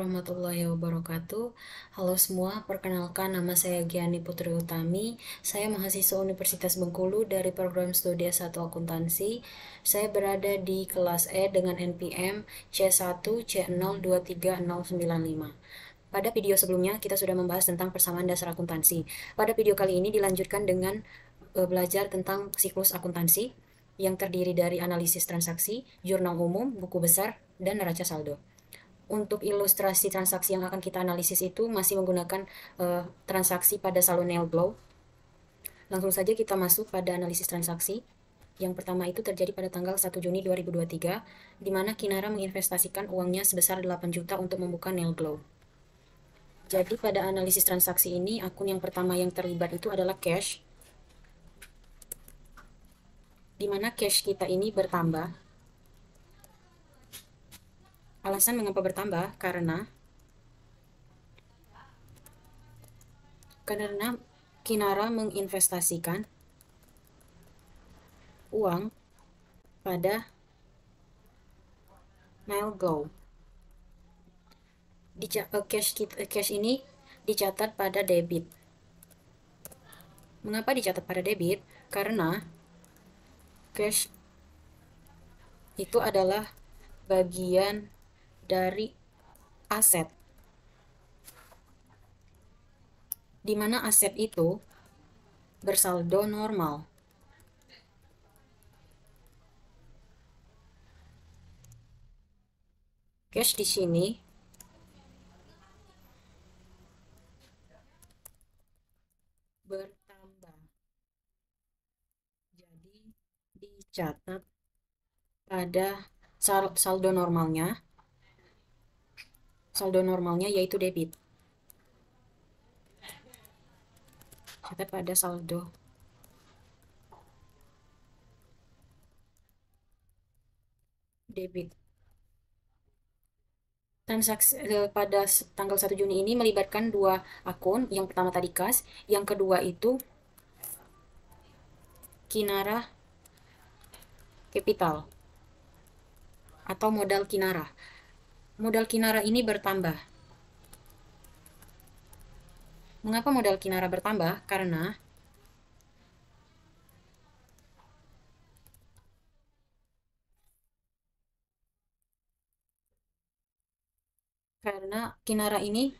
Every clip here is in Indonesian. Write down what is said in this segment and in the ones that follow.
warahmatullahi wabarakatuh. Halo semua, perkenalkan nama saya Giani Putri Utami. Saya mahasiswa Universitas Bengkulu dari program studi S1 Akuntansi. Saya berada di kelas E dengan NPM C1 C023095. Pada video sebelumnya kita sudah membahas tentang persamaan dasar akuntansi. Pada video kali ini dilanjutkan dengan belajar tentang siklus akuntansi yang terdiri dari analisis transaksi, jurnal umum, buku besar, dan neraca saldo. Untuk ilustrasi transaksi yang akan kita analisis itu masih menggunakan transaksi pada saldo Neil Glow. Langsung saja kita masuk pada analisis transaksi. Yang pertama itu terjadi pada tanggal 1 Juni 2023, di mana Kinara menginvestasikan uangnya sebesar 8 juta untuk membuka Neil Glow. Jadi pada analisis transaksi ini, akun yang pertama yang terlibat itu adalah cash, di mana cash kita ini bertambah. Alasan mengapa bertambah? Karena Kinara menginvestasikan uang pada Neil Glow. Cash ini dicatat pada debit. Mengapa dicatat pada debit? Karena cash itu adalah bagian dari aset, di mana aset itu bersaldo normal. Cash di sini bertambah, jadi dicatat pada saldo normalnya. Saldo normalnya yaitu debit. Catat pada saldo debit. Transaksi pada tanggal 1 Juni ini melibatkan dua akun. Yang pertama tadi kas, yang kedua itu Kinara Capital atau modal Kinara. Modal Kinara ini bertambah. Mengapa modal Kinara bertambah? Karena Kinara ini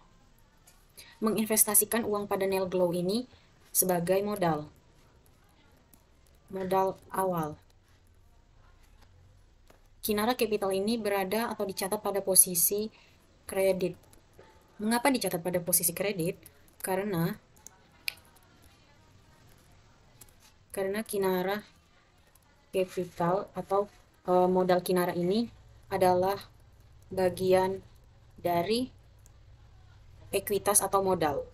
menginvestasikan uang pada Neil Glow ini sebagai modal awal. Kinara Capital ini berada atau dicatat pada posisi kredit. Mengapa dicatat pada posisi kredit? Karena Kinara Capital atau modal Kinara ini adalah bagian dari ekuitas atau modal.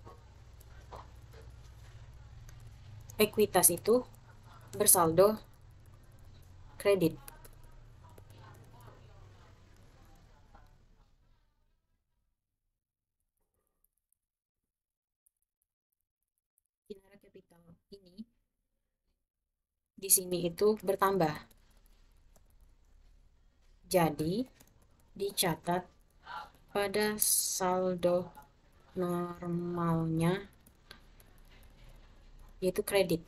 Ekuitas itu bersaldo kredit. Kinara Capital ini di sini itu bertambah. Jadi dicatat pada saldo normalnya yaitu kredit.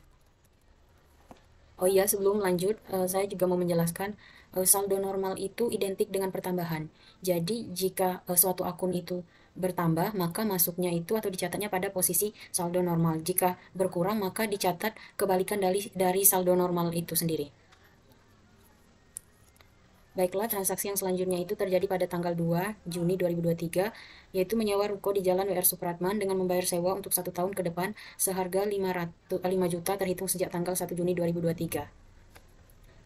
Oh iya, sebelum lanjut, saya juga mau menjelaskan saldo normal itu identik dengan pertambahan. Jadi jika suatu akun itu bertambah, maka masuknya itu atau dicatatnya pada posisi saldo normal. Jika berkurang, maka dicatat kebalikan dari saldo normal itu sendiri. Baiklah, transaksi yang selanjutnya itu terjadi pada tanggal 2 Juni 2023, yaitu menyewa ruko di Jalan WR Supratman dengan membayar sewa untuk 1 tahun ke depan seharga 5 juta terhitung sejak tanggal 1 Juni 2023.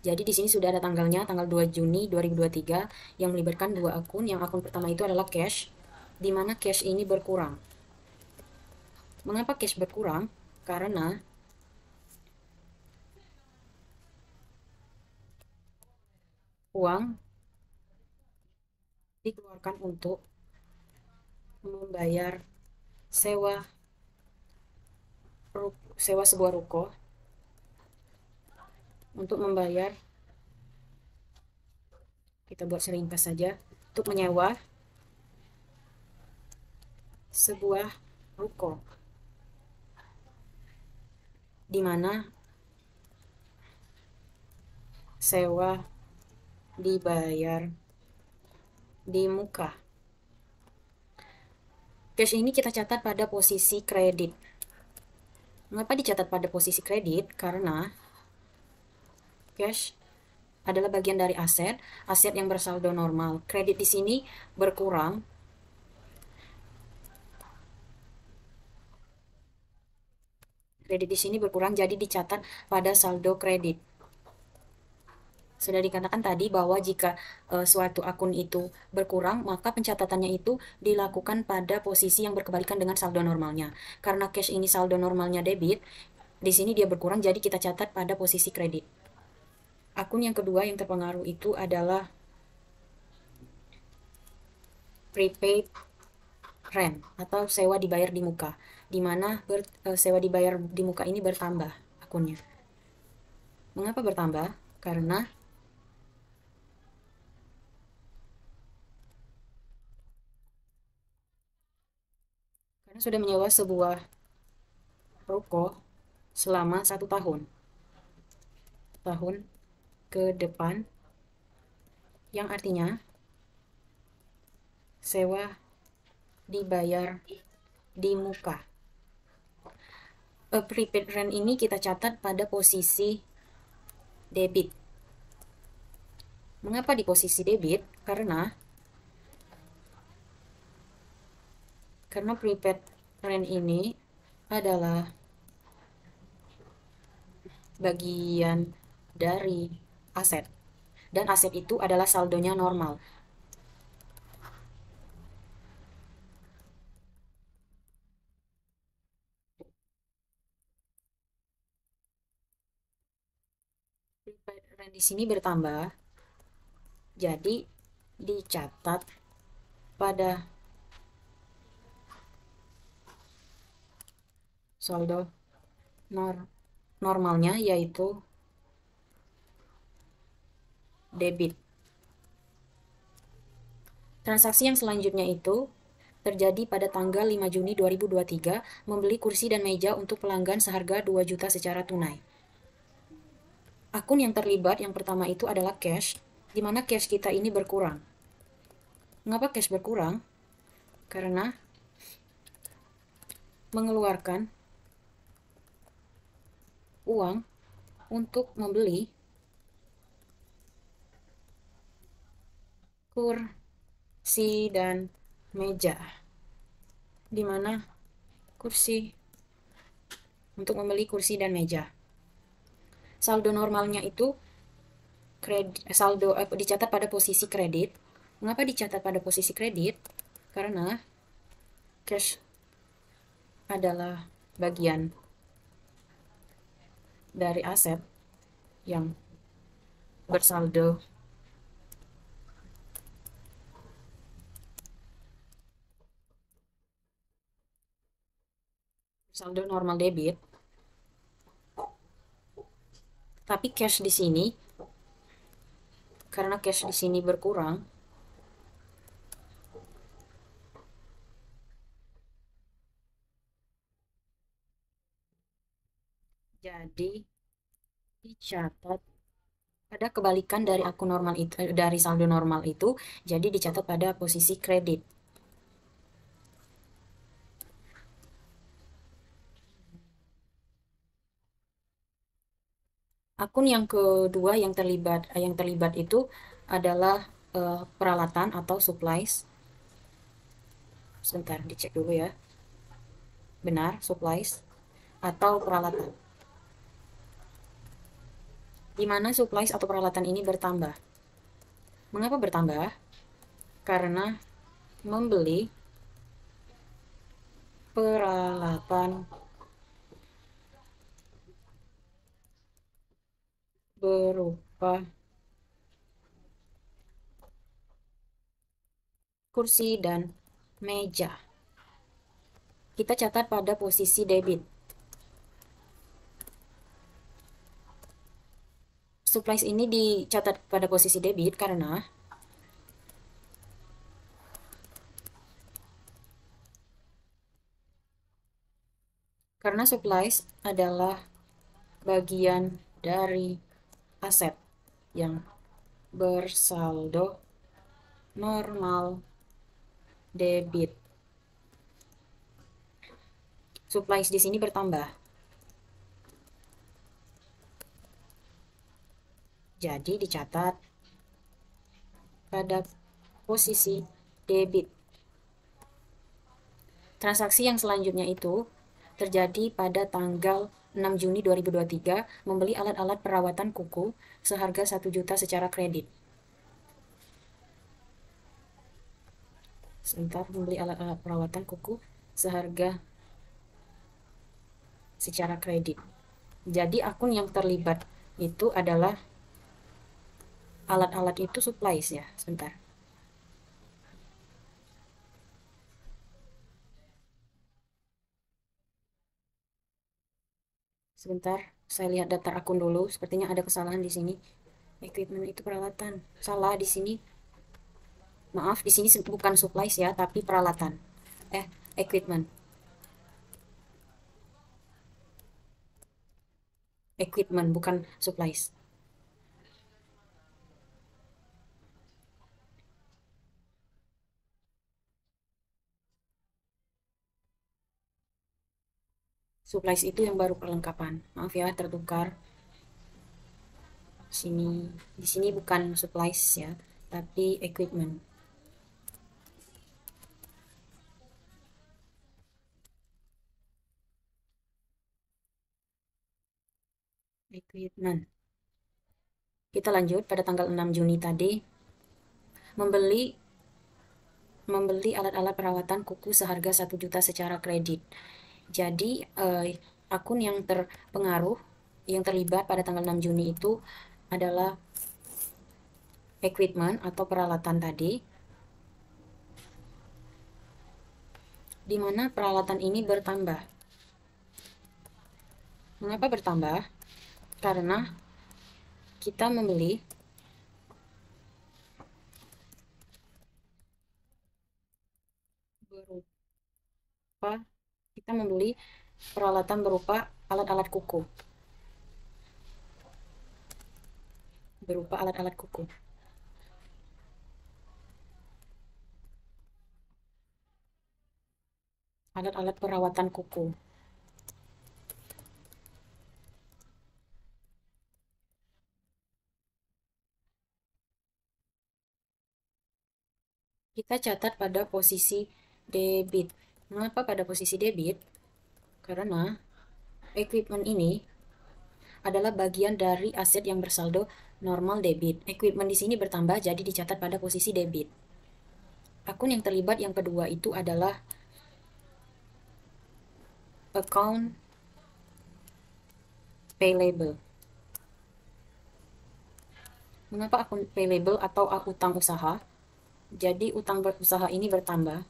Jadi di sini sudah ada tanggalnya, tanggal 2 Juni 2023, yang melibatkan dua akun. Yang akun pertama itu adalah cash, di mana cash ini berkurang. Mengapa cash berkurang? Karena uang dikeluarkan untuk membayar sewa sebuah ruko, untuk membayar, kita buat seringkas saja, untuk menyewa sebuah ruko di mana sewa dibayar di muka. Cash ini kita catat pada posisi kredit. Mengapa dicatat pada posisi kredit? Karena cash adalah bagian dari aset, aset yang bersaldo normal. Kredit di sini berkurang. Kredit di sini berkurang, jadi dicatat pada saldo kredit. Sudah dikatakan tadi bahwa jika suatu akun itu berkurang, maka pencatatannya itu dilakukan pada posisi yang berkebalikan dengan saldo normalnya. Karena cash ini saldo normalnya debit, di sini dia berkurang, jadi kita catat pada posisi kredit. Akun yang kedua yang terpengaruh itu adalah prepaid rent atau sewa dibayar di muka, di mana sewa dibayar di muka ini bertambah akunnya. Mengapa bertambah? Karena sudah menyewa sebuah ruko selama 1 tahun. Tahun ke depan, yang artinya sewa dibayar di muka. Prepaid rent ini kita catat pada posisi debit. Mengapa di posisi debit? Karena prepaid rent ini adalah bagian dari aset, dan aset itu adalah saldonya normal. Prepaid rent di sini bertambah, jadi dicatat pada saldo normalnya, yaitu debit. Transaksi yang selanjutnya itu terjadi pada tanggal 5 Juni 2023, membeli kursi dan meja untuk pelanggan seharga 2 juta secara tunai. Akun yang terlibat yang pertama itu adalah cash, di mana cash kita ini berkurang. Mengapa cash berkurang? Karena mengeluarkan uang untuk membeli kursi dan meja, di mana untuk membeli kursi dan meja. Saldo normalnya itu dicatat pada posisi kredit. Mengapa dicatat pada posisi kredit? Karena cash adalah bagian dari aset yang bersaldo normal debit. Tapi cash di sini, karena cash di sini berkurang, jadi dicatat pada kebalikan dari akun normal itu, dari saldo normal itu, jadi dicatat pada posisi kredit. Akun yang kedua yang terlibat itu adalah peralatan atau supplies. Sebentar, dicek dulu ya. Benar, supplies atau peralatan. Di mana supplies atau peralatan ini bertambah. Mengapa bertambah? Karena membeli peralatan berupa kursi dan meja. Kita catat pada posisi debit. Supplies ini dicatat pada posisi debit karena Karena supplies adalah bagian dari aset yang bersaldo normal debit. Supplies di sini bertambah. Jadi dicatat pada posisi debit. Transaksi yang selanjutnya itu terjadi pada tanggal 6 Juni 2023 membeli alat-alat perawatan kuku seharga 1 juta secara kredit. Sebentar, membeli alat-alat perawatan kuku secara kredit. Jadi akun yang terlibat itu adalah alat-alat itu supplies ya. Sebentar. Sebentar, saya lihat daftar akun dulu. Sepertinya ada kesalahan di sini. Equipment itu peralatan. Salah di sini. Maaf, di sini bukan supplies ya, tapi peralatan. Equipment. Equipment bukan supplies. Supplies itu yang baru perlengkapan. Maaf ya, tertukar. Di sini bukan supplies ya, tapi equipment. Equipment. Kita lanjut pada tanggal 6 Juni tadi membeli alat-alat perawatan kuku seharga 1 juta secara kredit. Jadi akun yang terpengaruh yang terlibat pada tanggal 6 Juni itu adalah equipment atau peralatan tadi, di mana peralatan ini bertambah. Mengapa bertambah? Karena kita membeli peralatan berupa alat-alat kuku. Alat-alat perawatan kuku. Kita catat pada posisi debit. Mengapa pada posisi debit? Karena equipment ini adalah bagian dari aset yang bersaldo normal debit. Equipment di sini bertambah, jadi dicatat pada posisi debit. Akun yang terlibat yang kedua itu adalah account payable. Mengapa akun payable atau utang usaha? Jadi utang usaha ini bertambah.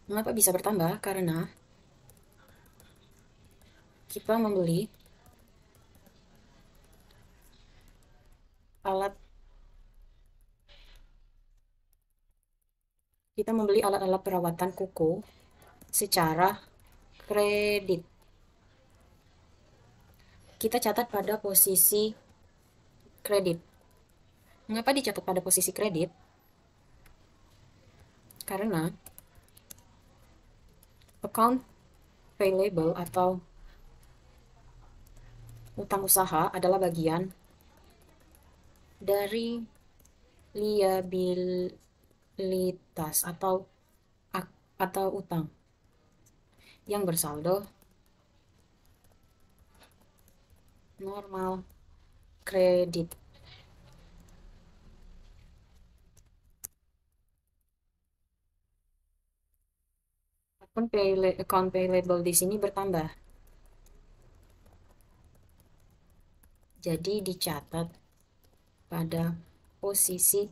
Mengapa bisa bertambah? Karena kita membeli alat-alat perawatan kuku secara kredit. Kita catat pada posisi kredit. Mengapa dicatat pada posisi kredit? Karena account payable atau utang usaha adalah bagian dari liabilitas atau utang yang bersaldo normal kredit. Account payable di sini bertambah. Jadi dicatat pada posisi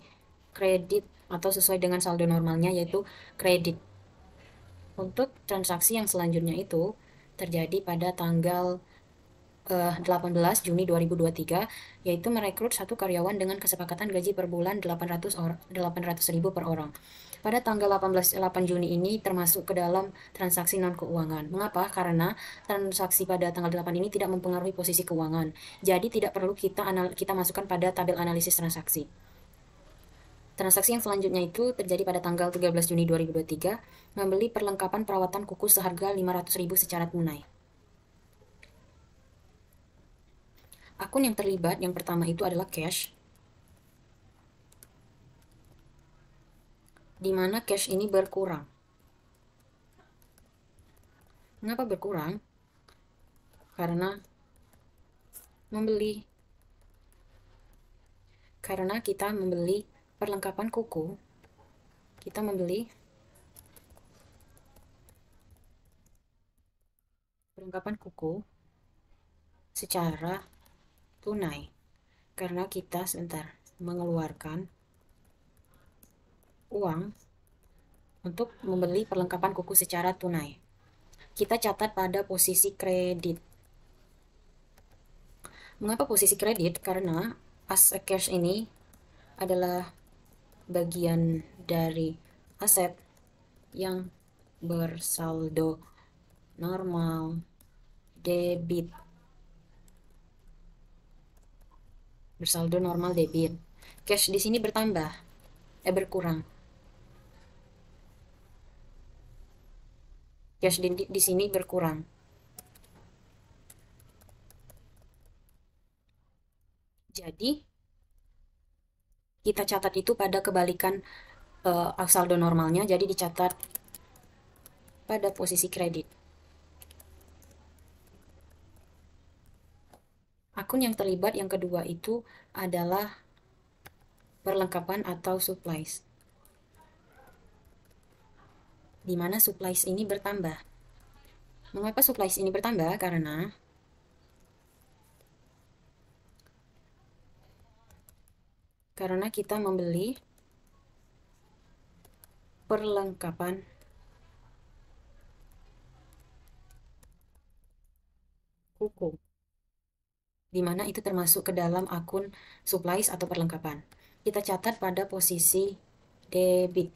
kredit atau sesuai dengan saldo normalnya, yaitu kredit. Untuk transaksi yang selanjutnya itu terjadi pada tanggal 18 Juni 2023, yaitu merekrut satu karyawan dengan kesepakatan gaji per bulan 800.000 per orang. pada tanggal 8 Juni ini termasuk ke dalam transaksi non-keuangan. Mengapa? Karena transaksi pada tanggal 8 ini tidak mempengaruhi posisi keuangan. Jadi tidak perlu kita masukkan pada tabel analisis transaksi. Transaksi yang selanjutnya itu terjadi pada tanggal 13 Juni 2023, membeli perlengkapan perawatan kuku seharga 500.000 secara tunai. Akun yang terlibat yang pertama itu adalah cash, di mana cash ini berkurang. Mengapa berkurang? Karena kita membeli perlengkapan kuku, secara tunai. Karena kita mengeluarkan uang untuk membeli perlengkapan kuku secara tunai. Kita catat pada posisi kredit. Mengapa posisi kredit? Karena aset cash ini adalah bagian dari aset yang bersaldo normal debit. Cash di sini berkurang. Cash di sini berkurang. Jadi kita catat itu pada kebalikan saldo normalnya, jadi dicatat pada posisi kredit. Akun yang terlibat yang kedua itu adalah perlengkapan atau supplies, di mana supplies ini bertambah. Mengapa supplies ini bertambah? Karena kita membeli perlengkapan kuku, di mana itu termasuk ke dalam akun supplies atau perlengkapan. Kita catat pada posisi debit.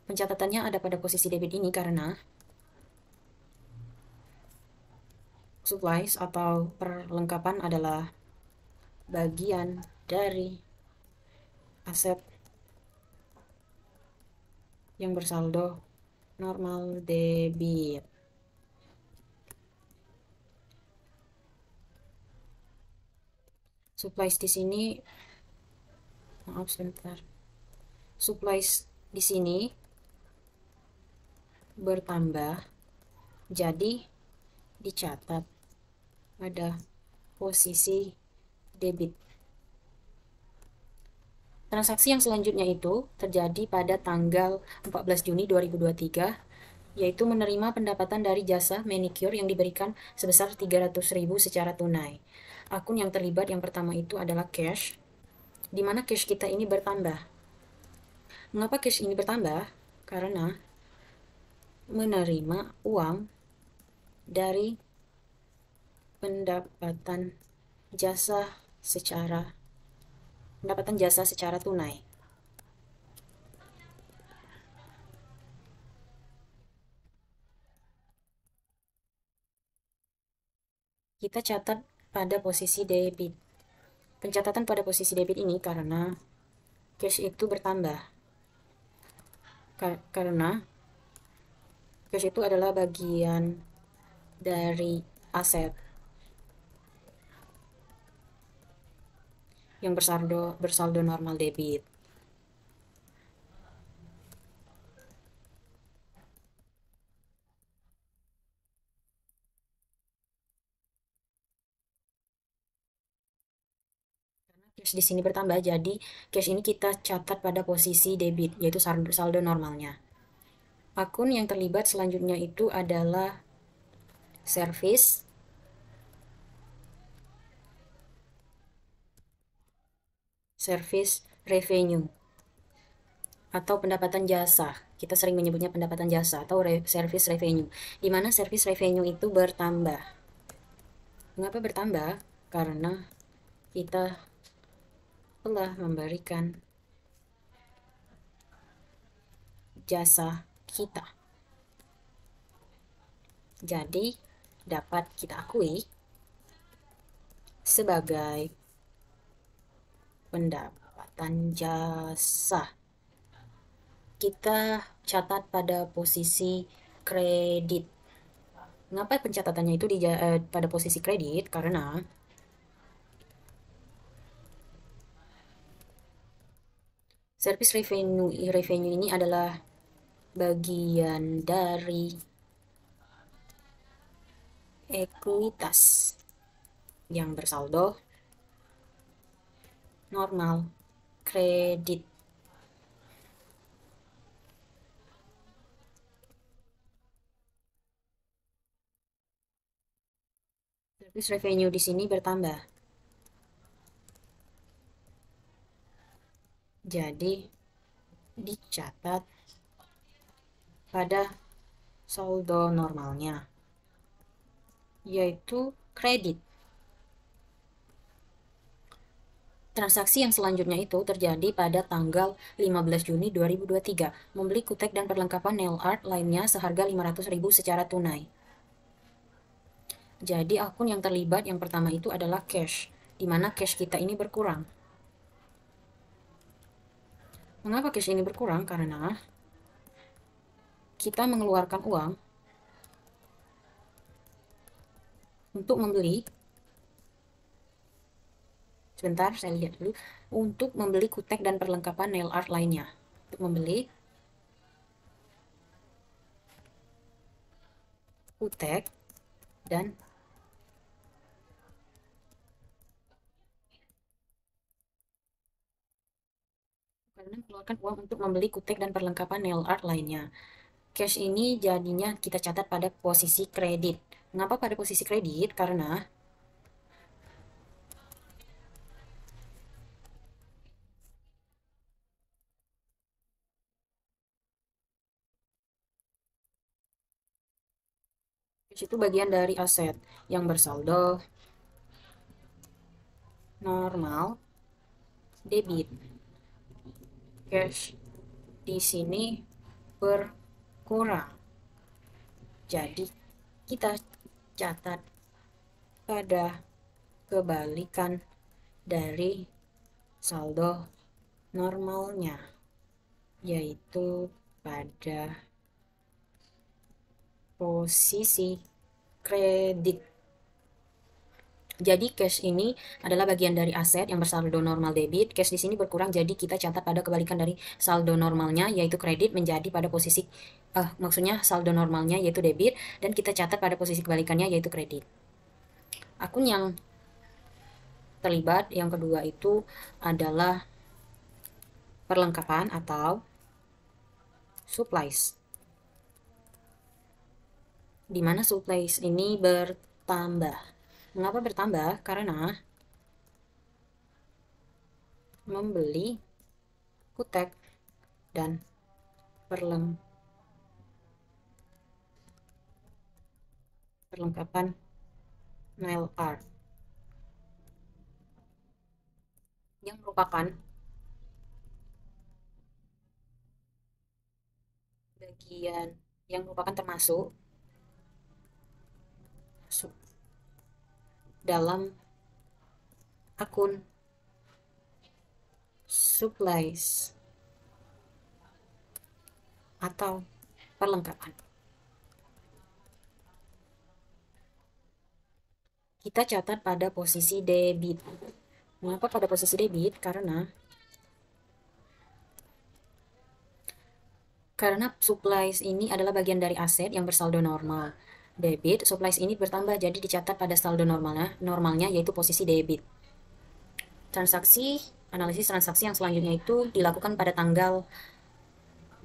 Pencatatannya ada pada posisi debit ini karena supplies atau perlengkapan adalah bagian dari aset yang bersaldo normal debit. Supplies di sini, supplies di sini bertambah, jadi dicatat pada posisi debit. Transaksi yang selanjutnya itu terjadi pada tanggal 14 Juni 2023, yaitu menerima pendapatan dari jasa manicure yang diberikan sebesar 300.000 secara tunai. Akun yang terlibat yang pertama itu adalah cash, di mana cash kita ini bertambah. Mengapa cash ini bertambah? Karena menerima uang dari pendapatan jasa secara tunai. Kita catat pada posisi debit. Pencatatan pada posisi debit ini karena cash itu bertambah. Karena cash itu adalah bagian dari aset yang bersaldo normal debit. Cash di sini bertambah, jadi cash ini kita catat pada posisi debit, yaitu saldo normalnya. Akun yang terlibat selanjutnya itu adalah service revenue atau pendapatan jasa. Kita sering menyebutnya pendapatan jasa atau service revenue, di mana service revenue itu bertambah. Mengapa bertambah? Karena kita telah memberikan jasa kita. Jadi, dapat kita akui sebagai pendapatan jasa. Kita catat pada posisi kredit. Mengapa pencatatannya itu pada posisi kredit? Karena service revenue ini adalah bagian dari ekuitas yang bersaldo normal kredit. Service revenue di sini bertambah. Jadi dicatat pada saldo normalnya, yaitu kredit. Transaksi yang selanjutnya itu terjadi pada tanggal 15 Juni 2023. Membeli kutek dan perlengkapan nail art lainnya seharga 500.000 secara tunai. Jadi akun yang terlibat yang pertama itu adalah cash, di mana cash kita ini berkurang. Mengapa cash ini berkurang? Karena kita mengeluarkan uang untuk membeli, sebentar saya lihat dulu, untuk membeli kutek dan perlengkapan nail art lainnya. Untuk membeli kutek dan karena mengeluarkan uang untuk membeli kutek dan perlengkapan nail art lainnya. Cash ini jadinya kita catat pada posisi kredit. Mengapa pada posisi kredit? Karena cash itu bagian dari aset yang bersaldo normal debit. Cash di sini berkurang. Jadi kita catat pada kebalikan dari saldo normalnya, yaitu pada posisi kredit. Jadi cash ini adalah bagian dari aset yang bersaldo normal debit. Cash di sini berkurang, jadi kita catat pada kebalikan dari saldo normalnya, yaitu kredit, menjadi pada posisi maksudnya saldo normalnya yaitu debit, dan kita catat pada posisi kebalikannya yaitu kredit. Akun yang terlibat yang kedua itu adalah perlengkapan atau supplies, di mana supplies ini bertambah. Mengapa bertambah? Karena membeli kutek dan perlengkapan nail art yang merupakan bagian yang merupakan termasuk dalam akun supplies atau perlengkapan. Kita catat pada posisi debit. Mengapa pada posisi debit? Karena supplies ini adalah bagian dari aset yang bersaldo normal debit. Supplies ini bertambah, jadi dicatat pada saldo normalnya yaitu posisi debit. Analisis transaksi yang selanjutnya itu dilakukan pada tanggal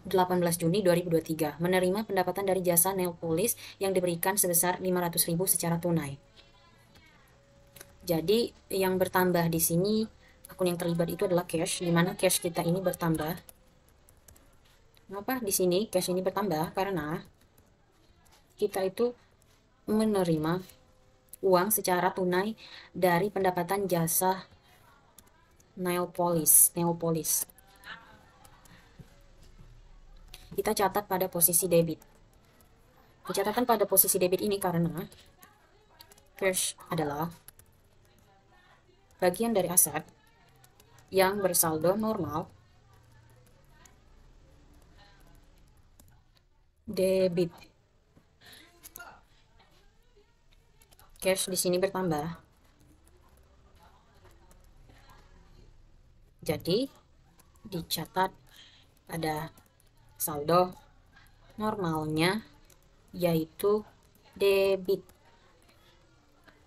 18 Juni 2023. Menerima pendapatan dari jasa nail polish yang diberikan sebesar 500.000 secara tunai. Jadi yang bertambah di sini akun yang terlibat itu adalah cash, di mana cash kita ini bertambah. Mengapa di sini cash ini bertambah? Karena kita itu menerima uang secara tunai dari pendapatan jasa nail polish. kita catat pada posisi debit. Pencatatan pada posisi debit ini karena cash adalah bagian dari aset yang bersaldo normal debit. Cash di sini bertambah. Jadi dicatat pada saldo normalnya yaitu debit.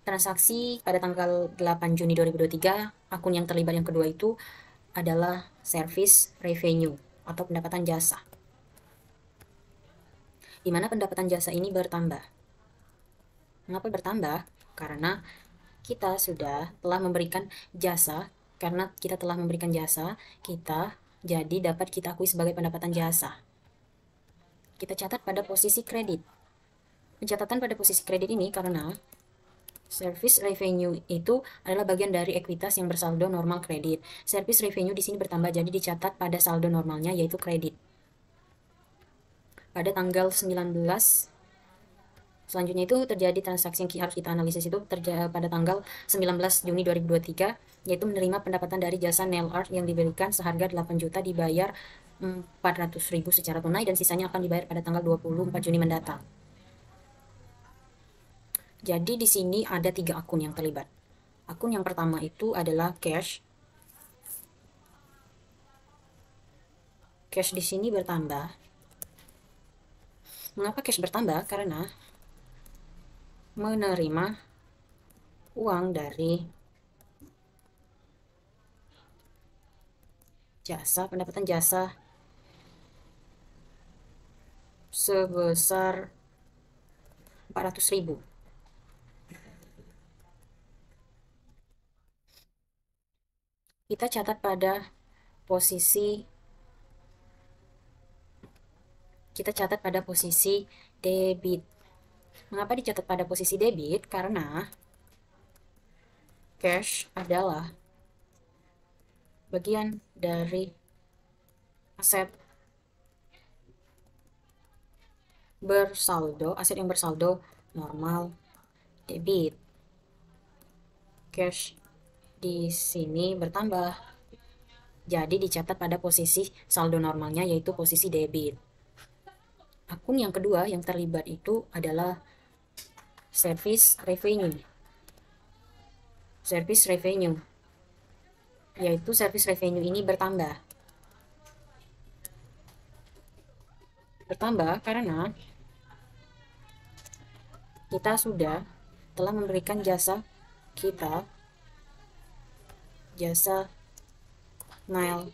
Transaksi pada tanggal 8 Juni 2023, akun yang terlibat yang kedua itu adalah service revenue atau pendapatan jasa. Di mana pendapatan jasa ini bertambah. Mengapa bertambah? Karena kita telah memberikan jasa, kita jadi dapat kita akui sebagai pendapatan jasa. Kita catat pada posisi kredit. Pencatatan pada posisi kredit ini karena service revenue itu adalah bagian dari ekuitas yang bersaldo normal kredit. Service revenue di sini bertambah jadi dicatat pada saldo normalnya yaitu kredit. Pada tanggal 19 selanjutnya itu terjadi transaksi yang harus kita analisis itu pada tanggal 19 Juni 2023 yaitu menerima pendapatan dari jasa nail art yang diberikan seharga 8 juta dibayar 400.000 secara tunai dan sisanya akan dibayar pada tanggal 24 Juni mendatang. Jadi di sini ada 3 akun yang terlibat. Akun yang pertama itu adalah cash. Cash di sini bertambah. Mengapa cash bertambah? Karena menerima uang dari jasa, pendapatan jasa sebesar 400.000. Kita catat pada posisi debit. Mengapa dicatat pada posisi debit? Karena cash adalah bagian dari aset yang bersaldo normal debit. Cash di sini bertambah. Jadi dicatat pada posisi saldo normalnya yaitu posisi debit. Akun yang kedua yang terlibat itu adalah service revenue. Service revenue yaitu service revenue ini bertambah. Bertambah karena kita telah memberikan jasa nail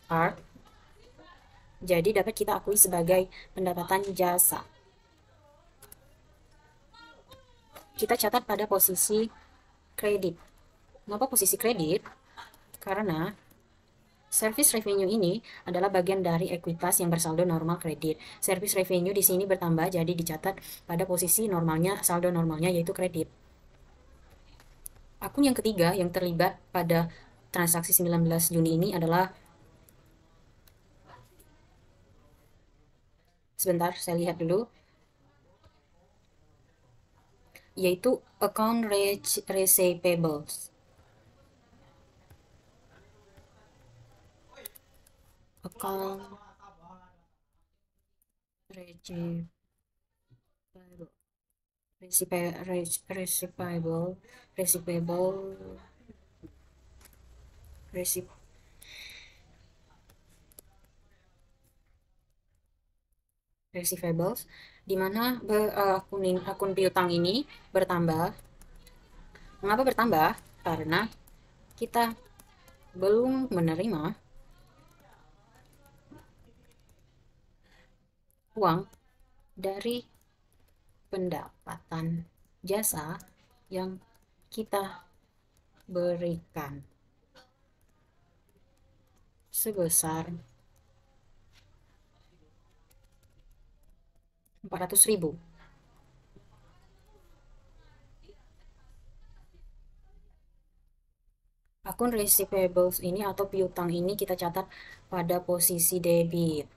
art, jadi dapat kita akui sebagai pendapatan jasa. Kita catat pada posisi kredit. Mengapa posisi kredit? Karena service revenue ini adalah bagian dari ekuitas yang bersaldo normal kredit. Service revenue di sini bertambah jadi dicatat pada posisi normalnya, saldo normalnya yaitu kredit. Akun yang ketiga yang terlibat pada transaksi 19 Juni ini adalah, sebentar saya lihat dulu, yaitu account receivables. Account receivables, di mana akun piutang ini bertambah. Mengapa bertambah? Karena kita belum menerima uang dari pendapatan jasa yang kita berikan sebesar 400.000. Akun receivables ini atau piutang ini kita catat pada posisi debit.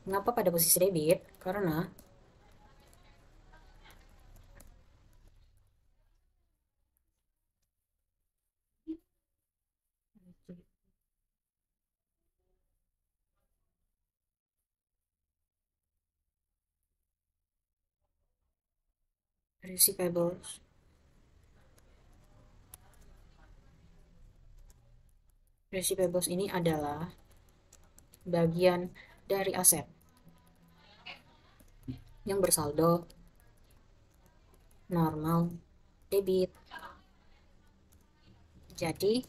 Mengapa pada posisi debit? Karena receivables receivables ini adalah bagian dari aset yang bersaldo normal debit. Jadi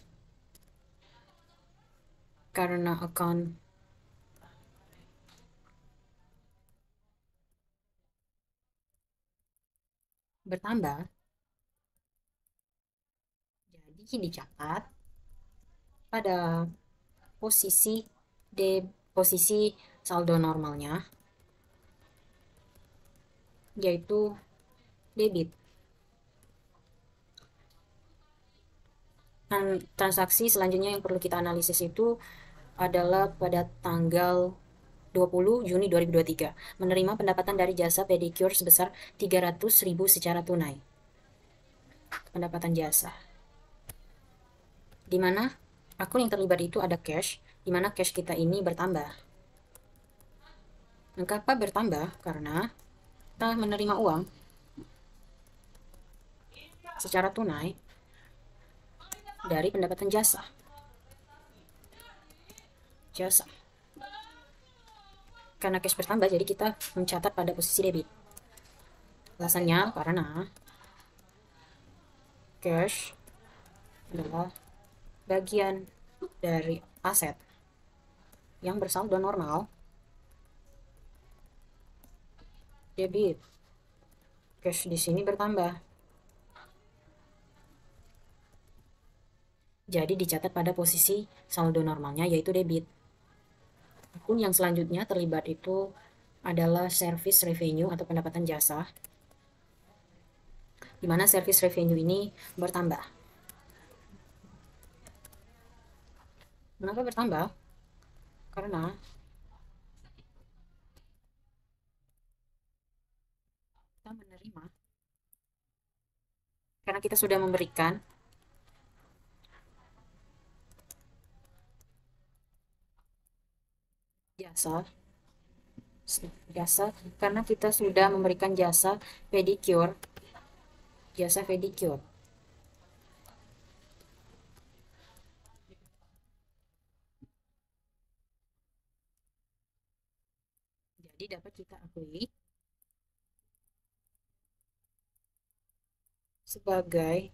karena account bertambah, jadi dicatat pada posisi posisi saldo normalnya, yaitu debit. Dan transaksi selanjutnya yang perlu kita analisis itu adalah pada tanggal 20 Juni 2023, menerima pendapatan dari jasa pedicure sebesar 300.000 secara tunai. Pendapatan jasa. Di mana akun yang terlibat itu ada cash, di mana cash kita ini bertambah. Mengapa bertambah? Karena kita menerima uang secara tunai dari pendapatan jasa. Karena cash bertambah, jadi kita mencatat pada posisi debit. Alasannya karena cash adalah bagian dari aset yang bersaldo normal debit. Cash di sini bertambah. Jadi dicatat pada posisi saldo normalnya yaitu debit. Akun yang selanjutnya terlibat itu adalah service revenue atau pendapatan jasa, di mana service revenue ini bertambah. Kenapa bertambah? Karena kita menerima, karena kita sudah memberikan jasa karena kita sudah memberikan jasa pedicure. Jadi dapat kita akui sebagai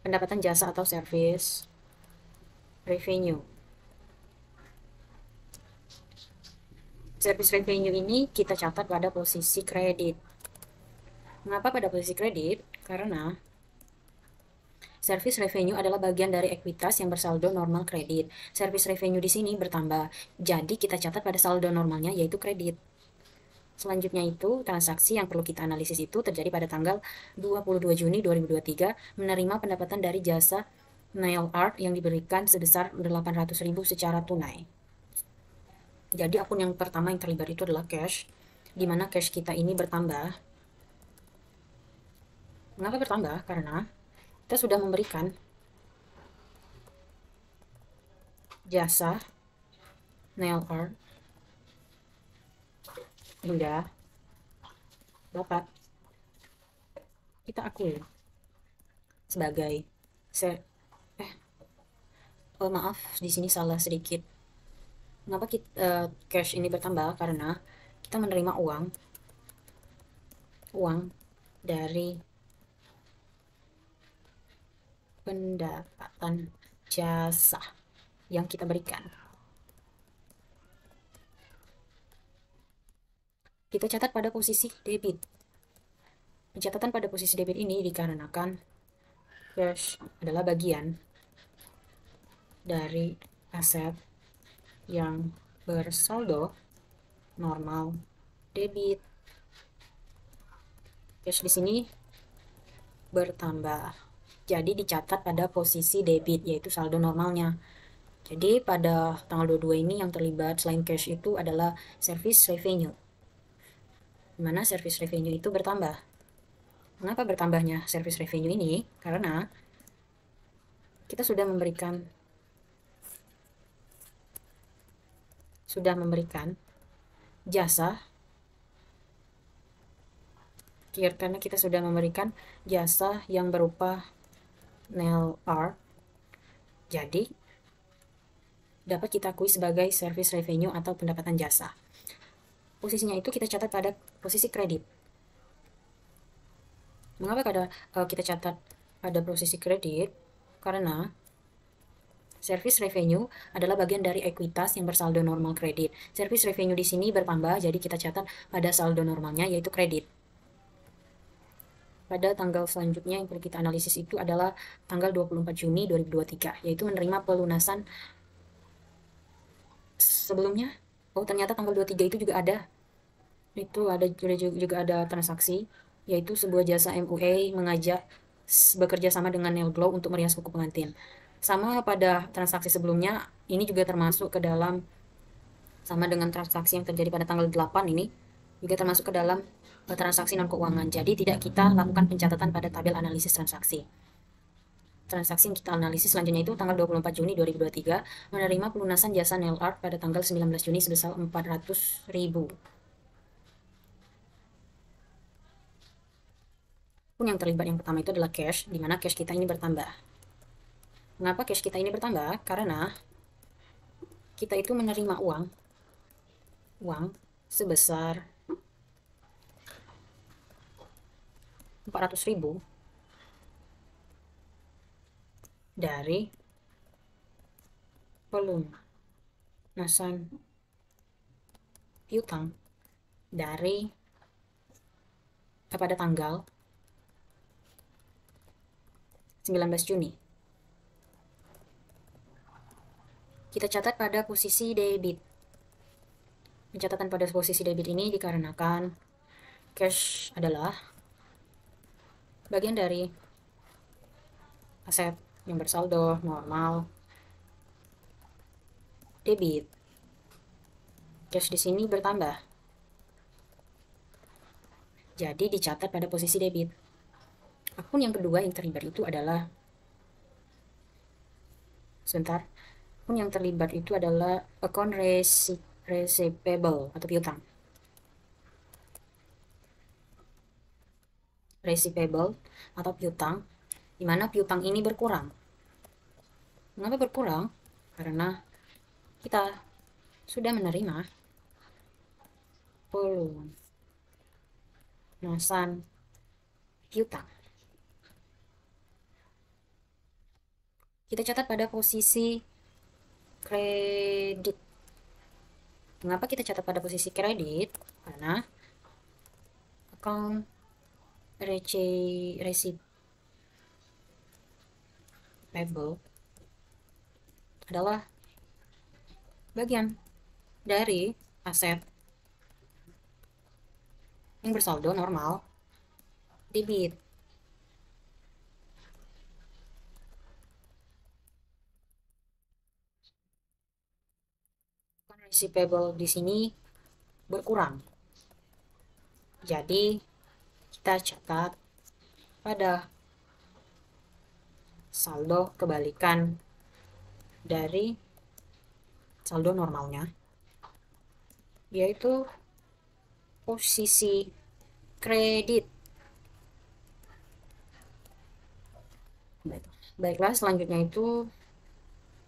pendapatan jasa atau service revenue. Service revenue ini kita catat pada posisi kredit. Mengapa pada posisi kredit? Karena service revenue adalah bagian dari ekuitas yang bersaldo normal kredit. Service revenue di sini bertambah. Jadi kita catat pada saldo normalnya yaitu kredit. Selanjutnya itu transaksi yang perlu kita analisis itu terjadi pada tanggal 22 Juni 2023 menerima pendapatan dari jasa nail art yang diberikan sebesar 800.000 secara tunai. Jadi akun yang pertama yang terlibat itu adalah cash, di mana cash kita ini bertambah. Mengapa bertambah? Karena kita sudah memberikan jasa nail art hingga dapat kita akui sebagai maaf, di sini salah sedikit. Mengapa cash ini bertambah? Karena kita menerima uang dari pendapatan jasa yang kita berikan. Kita catat pada posisi debit. Pencatatan pada posisi debit ini dikarenakan cash adalah bagian dari aset yang bersaldo normal debit. Cash di sini bertambah. Jadi dicatat pada posisi debit yaitu saldo normalnya. Jadi pada tanggal 22 ini yang terlibat selain cash itu adalah service revenue, di mana service revenue itu bertambah. Mengapa bertambahnya service revenue ini? Karena kita sudah memberikan jasa, karena kita sudah memberikan jasa yang berupa nail art, jadi dapat kita akui sebagai service revenue atau pendapatan jasa. Posisinya itu kita catat pada posisi kredit. Mengapa kita catat pada posisi kredit? Karena service revenue adalah bagian dari ekuitas yang bersaldo normal kredit. Service revenue di sini bertambah, jadi kita catat pada saldo normalnya, yaitu kredit. Pada tanggal selanjutnya yang perlu kita analisis itu adalah tanggal 24 Juni 2023, yaitu menerima pelunasan sebelumnya. Oh, ternyata tanggal 23 itu juga ada. Itu juga ada transaksi, yaitu sebuah jasa MUA mengajak bekerja sama dengan Nail Glow untuk merias kuku pengantin. Sama pada transaksi sebelumnya, ini juga termasuk ke dalam, sama dengan transaksi yang terjadi pada tanggal 8 ini, juga termasuk ke dalam transaksi non keuangan. Jadi tidak kita lakukan pencatatan pada tabel analisis transaksi. Transaksi yang kita analisis selanjutnya itu tanggal 24 Juni 2023 menerima pelunasan jasa nail art pada tanggal 19 Juni sebesar 400.000. Pun yang terlibat yang pertama itu adalah cash, di mana cash kita ini bertambah. Mengapa cash kita ini bertambah? Karena kita itu menerima uang sebesar 400.000 dari pelunasan piutang pada tanggal 19 Juni. Kita catat pada posisi debit. Pencatatan pada posisi debit ini dikarenakan cash adalah bagian dari aset yang bersaldo normal. Debit, cash di sini bertambah, jadi dicatat pada posisi debit. Akun yang kedua yang terlibat itu adalah akun yang terlibat itu adalah akun receivable atau piutang. Receivable atau piutang, di mana piutang ini berkurang. Mengapa berkurang? Karena kita sudah menerima pelunasan piutang. Kita catat pada posisi kredit. Mengapa kita catat pada posisi kredit? Karena account receivable adalah bagian dari aset yang bersaldo normal debit. Receivable di sini berkurang, jadi kita catat pada saldo kebalikan dari saldo normalnya, yaitu posisi kredit. Baiklah, selanjutnya itu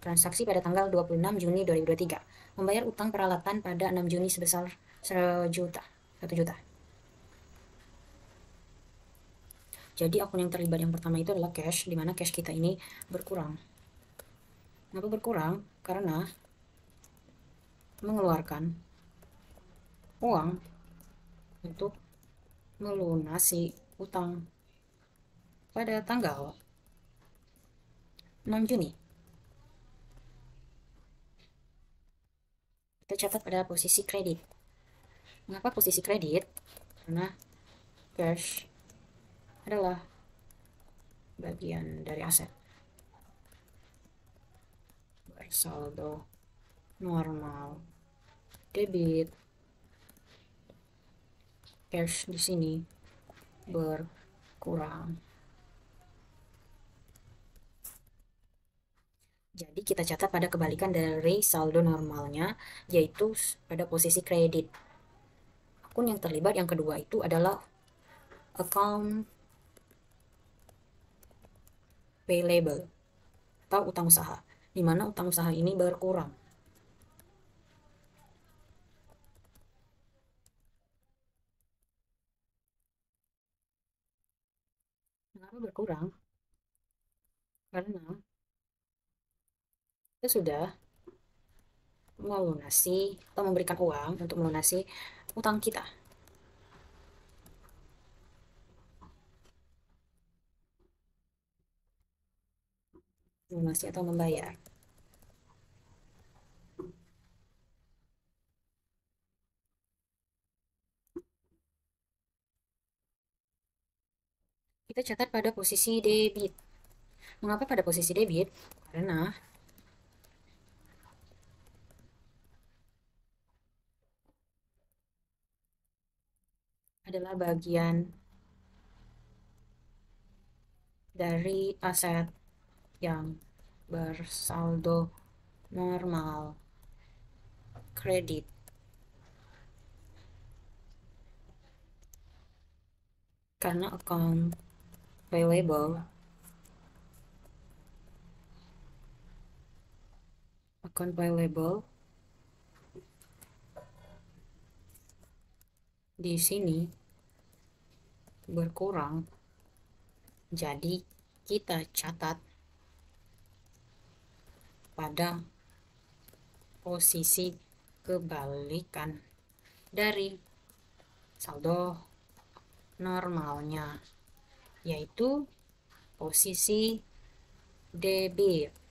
transaksi pada tanggal 26 Juni 2023. Membayar utang peralatan pada 6 Juni sebesar 1 juta. Jadi akun yang terlibat yang pertama itu adalah cash, di mana cash kita ini berkurang. Kenapa berkurang? Karena mengeluarkan uang untuk melunasi utang pada tanggal 6 Juni. Kita catat pada posisi kredit. Mengapa posisi kredit? Karena cash adalah bagian dari aset bersaldo normal. Debit, cash di sini berkurang. Jadi kita catat pada kebalikan dari saldo normalnya, yaitu pada posisi kredit. Akun yang terlibat yang kedua itu adalah account payable atau utang usaha, di mana utang usaha ini berkurang. Kenapa berkurang? Karena kita sudah melunasi atau memberikan uang untuk melunasi utang kita. Melunasi atau membayar. Kita catat pada posisi debit. Mengapa pada posisi debit? Karena adalah bagian dari aset yang bersaldo normal kredit. Karena account payable di sini berkurang, jadi kita catat pada posisi kebalikan dari saldo normalnya, yaitu posisi debit.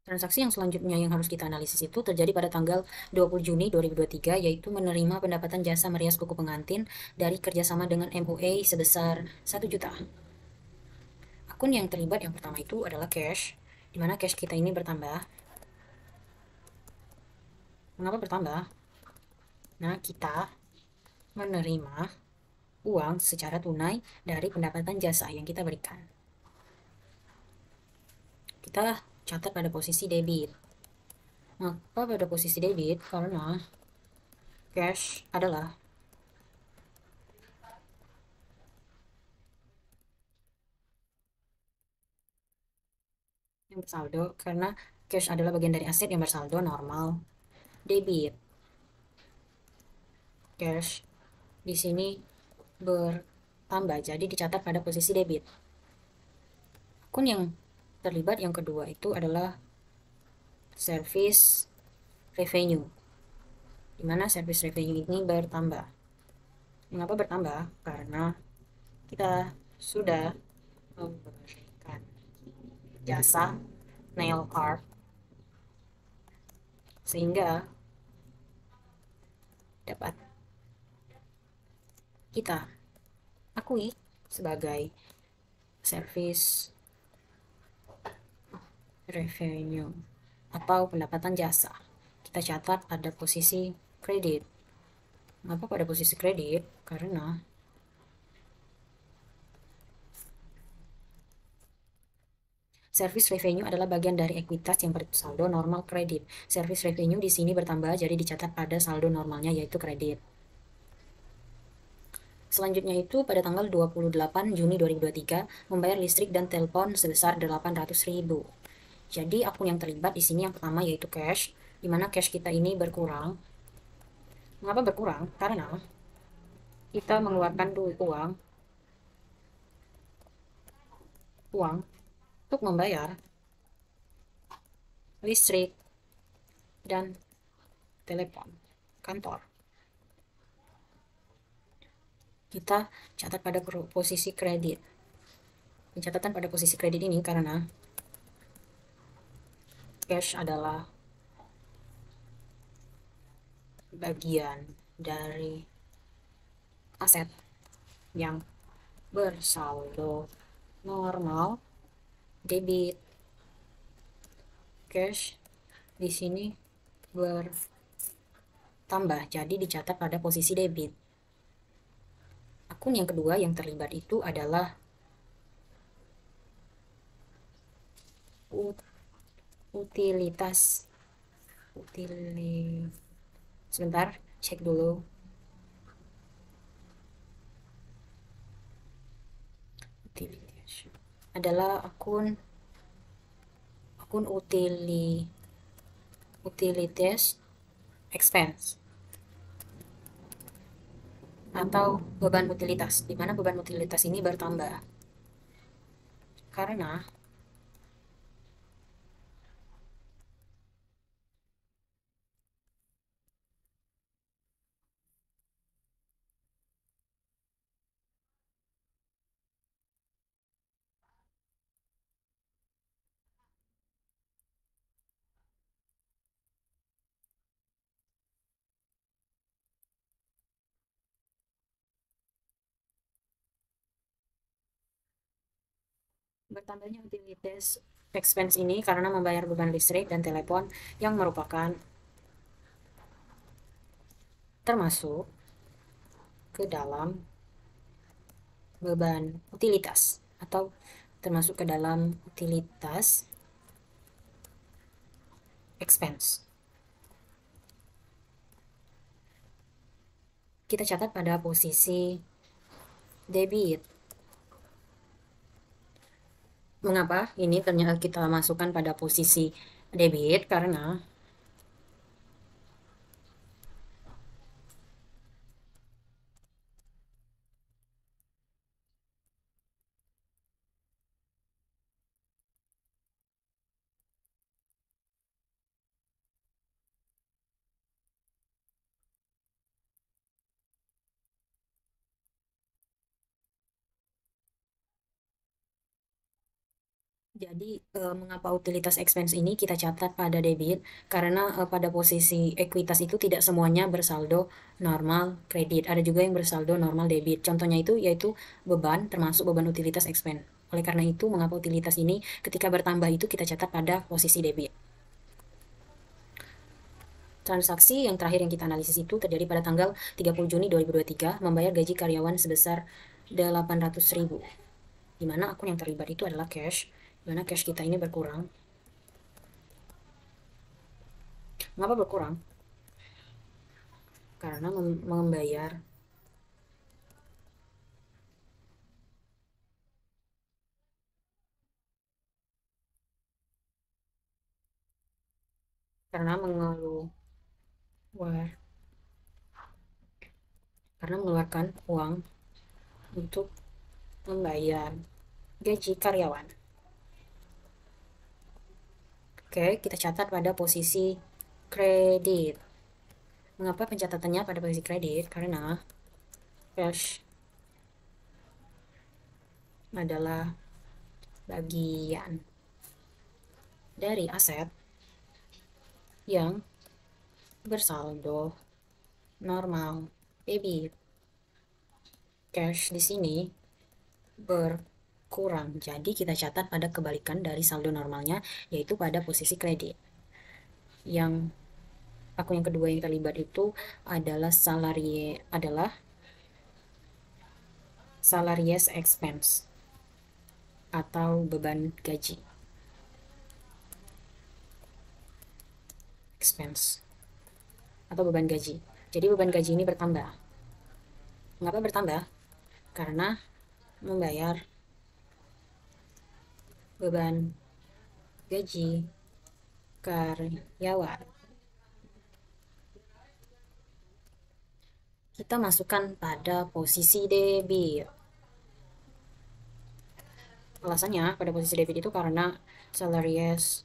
Transaksi yang selanjutnya yang harus kita analisis itu terjadi pada tanggal 20 Juni 2023, yaitu menerima pendapatan jasa merias kuku pengantin dari kerjasama dengan MUA sebesar 1 juta. Akun yang terlibat yang pertama itu adalah cash, di mana cash kita ini bertambah. Mengapa bertambah? Nah, kita menerima uang secara tunai dari pendapatan jasa yang kita berikan. Kita catat pada posisi debit. Mengapa pada posisi debit? Karena cash adalah yang bersaldo, karena cash adalah bagian dari aset yang bersaldo normal. Debit, cash di sini bertambah, jadi dicatat pada posisi debit. Akun yang terlibat yang kedua itu adalah service revenue, di mana service revenue ini bertambah. Mengapa bertambah? Karena kita sudah memberikan jasa nail art, sehingga dapat kita akui sebagai service revenue atau pendapatan jasa. Kita catat pada posisi kredit. Mengapa pada posisi kredit? Karena service revenue adalah bagian dari ekuitas yang bersaldo normal kredit. Service revenue di sini bertambah, jadi dicatat pada saldo normalnya, yaitu kredit. Selanjutnya itu pada tanggal 28 Juni 2023 membayar listrik dan telepon sebesar 800.000. Jadi akun yang terlibat di sini yang pertama yaitu cash, di mana cash kita ini berkurang. Mengapa berkurang? Karena kita mengeluarkan dulu uang untuk membayar listrik dan telepon kantor. Kita catat pada posisi kredit. Pencatatan pada posisi kredit ini karena cash adalah bagian dari aset yang bersaldo normal debit. Cash di sini bertambah, jadi dicatat pada posisi debit. Akun yang kedua yang terlibat itu adalah utilitas. Sebentar, cek dulu. Utilitas adalah akun akun utilities expense atau beban utilitas, di mana beban utilitas ini bertambah karena bertambahnya utilities expense ini karena membayar beban listrik dan telepon yang merupakan termasuk ke dalam beban utilitas atau termasuk ke dalam utilitas expense. Kita catat pada posisi debit. Mengapa ini ternyata kita masukkan pada posisi debit? Karena jadi mengapa utilitas expense ini kita catat pada debit? Karena pada posisi ekuitas itu tidak semuanya bersaldo normal kredit. Ada juga yang bersaldo normal debit. Contohnya itu yaitu beban termasuk beban utilitas expense. Oleh karena itu, mengapa utilitas ini ketika bertambah itu kita catat pada posisi debit. Transaksi yang terakhir yang kita analisis itu terjadi pada tanggal 30 Juni 2023, membayar gaji karyawan sebesar 800.000. Di mana akun yang terlibat itu adalah cash, di mana cash kita ini berkurang. Mengapa berkurang? Karena membayar karena mengeluarkan uang untuk membayar gaji karyawan. Oke, kita catat pada posisi kredit. Mengapa pencatatannya pada posisi kredit? Karena cash adalah bagian dari aset yang bersaldo normal debit. Cash di sini berkurang. Jadi kita catat pada kebalikan dari saldo normalnya, yaitu pada posisi kredit. Yang akun yang kedua yang terlibat itu adalah salaries expense atau beban gaji. Expense atau beban gaji. Jadi beban gaji ini bertambah. Mengapa bertambah? Karena membayar beban gaji karyawan. Kita masukkan pada posisi debit. Alasannya pada posisi debit itu karena salaries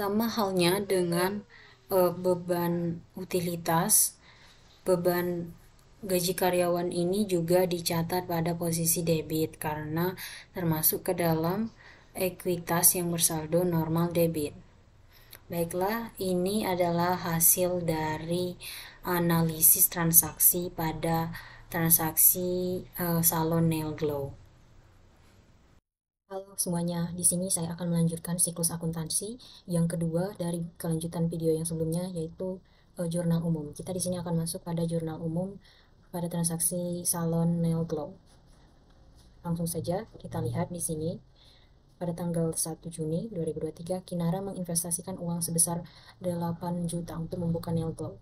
sama halnya dengan beban utilitas, beban Gaji karyawan ini juga dicatat pada posisi debit karena termasuk ke dalam ekuitas yang bersaldo normal debit. Baiklah, ini adalah hasil dari analisis transaksi pada transaksi salon nail glow. Halo semuanya, di sini saya akan melanjutkan siklus akuntansi yang kedua dari kelanjutan video yang sebelumnya, yaitu jurnal umum. Kita di sini akan masuk pada jurnal umum pada transaksi salon nail glow. Langsung saja kita lihat di sini. Pada tanggal 1 Juni 2023, Kinara menginvestasikan uang sebesar 8 juta untuk membuka nail glow.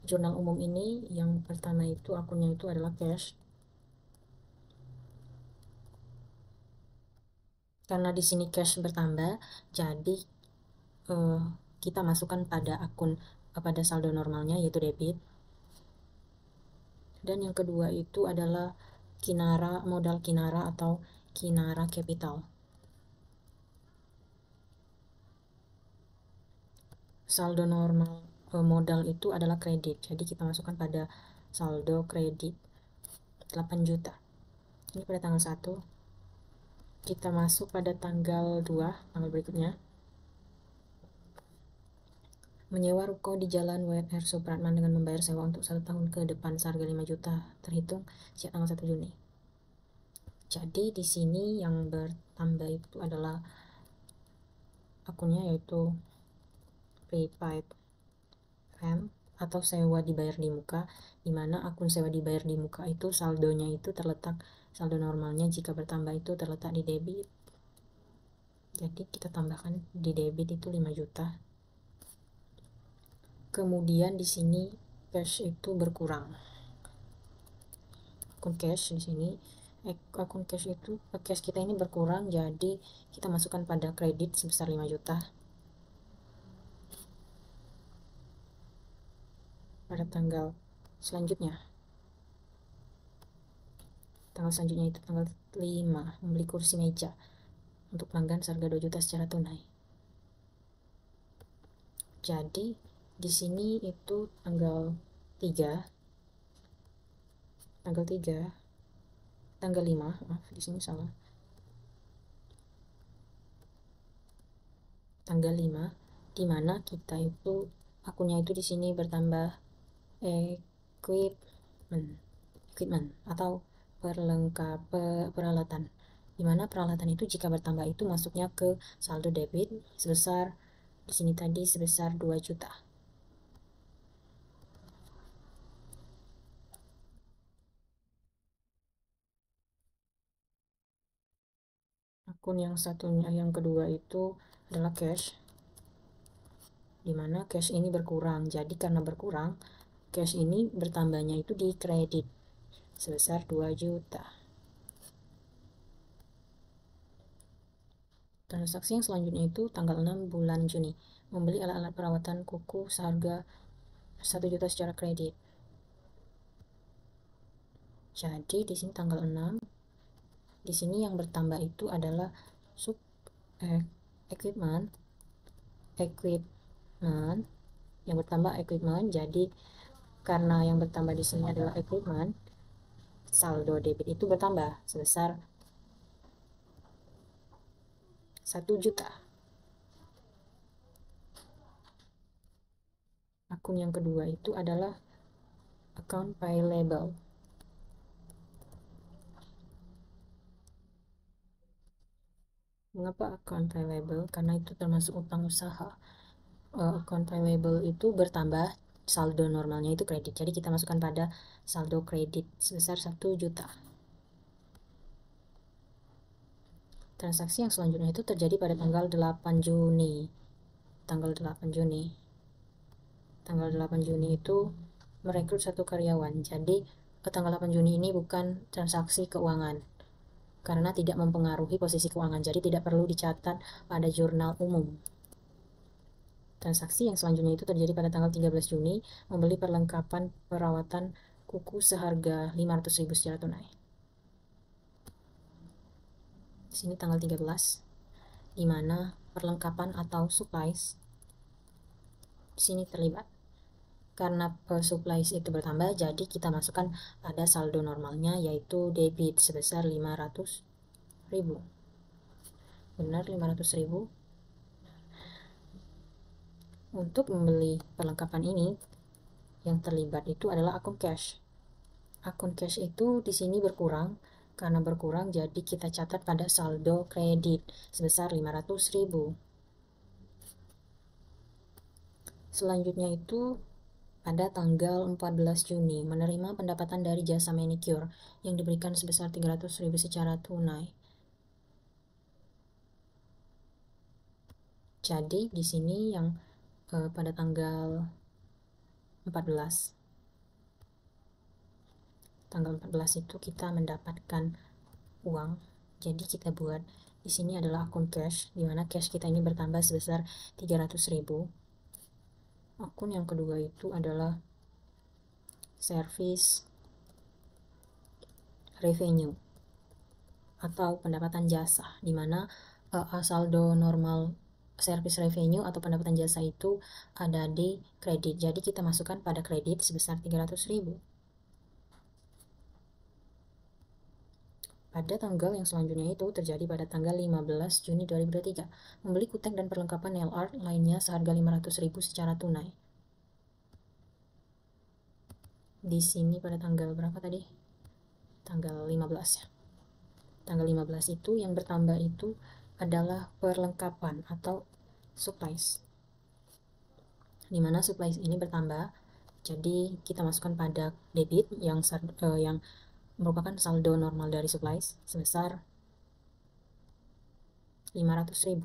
Jurnal umum ini yang pertama itu akunnya itu adalah cash. Karena di sini cash bertambah, jadi kita masukkan pada akun pada saldo normalnya yaitu debit. Dan yang kedua itu adalah Kinara, modal Kinara atau Kinara Capital. Saldo normal modal itu adalah kredit, jadi kita masukkan pada saldo kredit 8 juta. Ini pada tanggal 1. Kita masuk pada tanggal 2, tanggal berikutnya. Menyewa ruko di Jalan WR Supratman dengan membayar sewa untuk 1 tahun ke depan seharga 5 juta terhitung sejak tanggal 1 Juni. Jadi di sini yang bertambah itu adalah akunnya yaitu prepaid rent atau sewa dibayar di muka, di mana akun sewa dibayar di muka itu saldonya itu terletak, saldo normalnya jika bertambah itu terletak di debit. Jadi kita tambahkan di debit itu 5 juta. Kemudian di sini cash itu berkurang. Akun cash di sini akun cash itu cash kita ini berkurang, jadi kita masukkan pada kredit sebesar 5 juta. Pada tanggal selanjutnya itu tanggal 5, membeli kursi meja untuk pelanggan seharga 2 juta secara tunai. Jadi di sini itu tanggal 3, tanggal 5, maaf di sini salah. Tanggal 5 di mana kita itu akunnya itu di sini bertambah equipment atau peralatan, di mana peralatan itu jika bertambah itu masuknya ke saldo debit sebesar di sini tadi sebesar 2 juta. Akun yang satunya yang kedua itu adalah cash, di mana cash ini berkurang. Jadi karena berkurang, cash ini bertambahnya itu di kredit sebesar 2 juta. Transaksi yang selanjutnya itu tanggal 6 bulan Juni, membeli alat-alat perawatan kuku seharga 1 juta secara kredit. Jadi di sini tanggal 6, di sini yang bertambah itu adalah equipment yang bertambah equipment. Jadi karena yang bertambah di sini adalah equipment, saldo debit itu bertambah sebesar 1 juta. Akun yang kedua itu adalah account payable. Mengapa account payable? Karena itu termasuk utang usaha. Account payable itu bertambah, saldo normalnya itu kredit, jadi kita masukkan pada saldo kredit sebesar 1 juta. Transaksi yang selanjutnya itu terjadi pada tanggal 8 Juni. Tanggal 8 Juni itu merekrut 1 karyawan. Jadi tanggal 8 Juni ini bukan transaksi keuangan karena tidak mempengaruhi posisi keuangan, jadi tidak perlu dicatat pada jurnal umum. Transaksi yang selanjutnya itu terjadi pada tanggal 13 Juni, membeli perlengkapan perawatan kuku seharga 500.000 secara tunai. Di sini tanggal 13, di mana perlengkapan atau supplies di sini terlibat. Karena supplies itu bertambah, jadi kita masukkan pada saldo normalnya, yaitu debit sebesar 500.000. Benar, 500.000. Untuk membeli perlengkapan ini, yang terlibat itu adalah akun cash. Akun cash itu di sini berkurang. Karena berkurang, jadi kita catat pada saldo kredit sebesar 500.000. Selanjutnya itu pada tanggal 14 Juni menerima pendapatan dari jasa manicure yang diberikan sebesar 300.000 secara tunai. Jadi di sini yang pada tanggal 14 itu kita mendapatkan uang. Jadi kita buat di sini adalah akun cash, di mana cash kita ini bertambah sebesar 300.000. Akun yang kedua itu adalah service revenue atau pendapatan jasa, di mana saldo normal service revenue atau pendapatan jasa itu ada di kredit. Jadi kita masukkan pada kredit sebesar 300.000. Pada tanggal yang selanjutnya itu terjadi pada tanggal 15 Juni 2023. Membeli kutek dan perlengkapan nail art lainnya seharga 500.000 secara tunai. Di sini pada tanggal berapa tadi? Tanggal 15 ya. Tanggal 15 itu yang bertambah itu adalah perlengkapan atau supplies. Dimana supplies ini bertambah, jadi kita masukkan pada debit yang merupakan saldo normal dari supplies sebesar 500.000.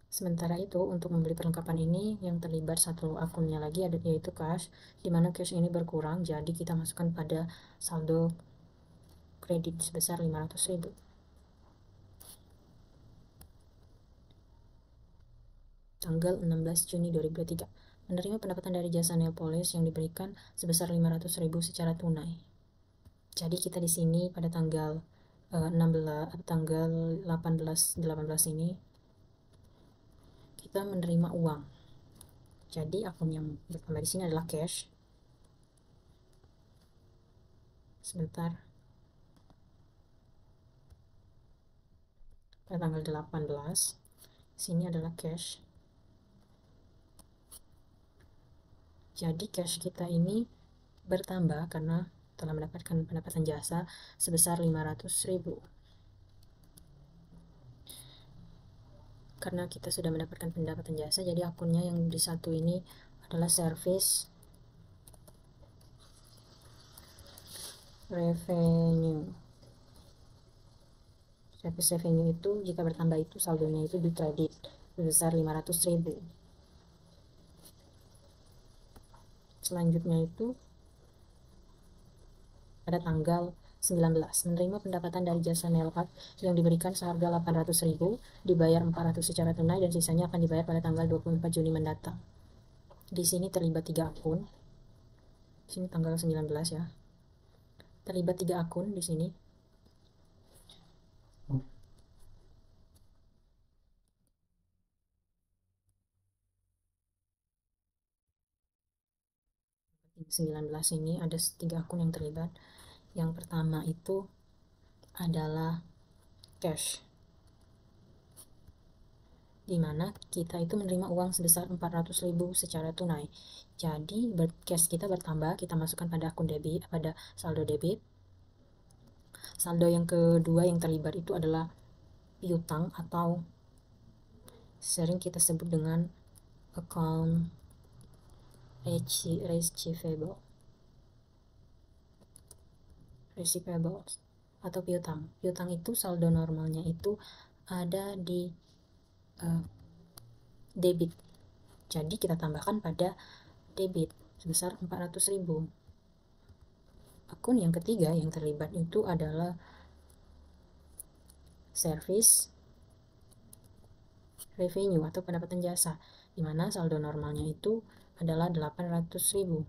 Sementara itu, untuk membeli perlengkapan ini yang terlibat satu akunnya lagi yaitu cash, dimana cash ini berkurang, jadi kita masukkan pada saldo kredit sebesar 500.000. Tanggal 16 Juni 2023 menerima pendapatan dari jasa nail polish yang diberikan sebesar 500.000 secara tunai. Jadi kita di sini pada tanggal 18 ini kita menerima uang. Jadi akun yang bertambah di sini adalah cash. Sebentar. Pada tanggal 18 sini adalah cash. Jadi cash kita ini bertambah karena telah mendapatkan pendapatan jasa sebesar 500.000. Karena kita sudah mendapatkan pendapatan jasa, jadi akunnya yang di satu ini adalah service revenue. Service revenue itu jika bertambah itu saldonya itu di kredit sebesar 500.000. Selanjutnya itu pada tanggal 19 menerima pendapatan dari jasa nail art yang diberikan seharga 800.000, dibayar 400 secara tunai dan sisanya akan dibayar pada tanggal 24 Juni mendatang. Di sini terlibat 3 akun. Di sini tanggal 19 ya. Terlibat 3 akun di sini. Di 19 ini ada 3 akun yang terlibat. Yang pertama itu adalah cash, dimana kita itu menerima uang sebesar 400.000 secara tunai. Jadi cash kita bertambah, kita masukkan pada akun debit, pada saldo debit. Saldo yang kedua yang terlibat itu adalah piutang atau sering kita sebut dengan account receivable atau piutang. Piutang itu saldo normalnya itu ada di debit. Jadi kita tambahkan pada debit sebesar 400.000. Akun yang ketiga yang terlibat itu adalah service revenue atau pendapatan jasa, di mana saldo normalnya itu adalah 800.000.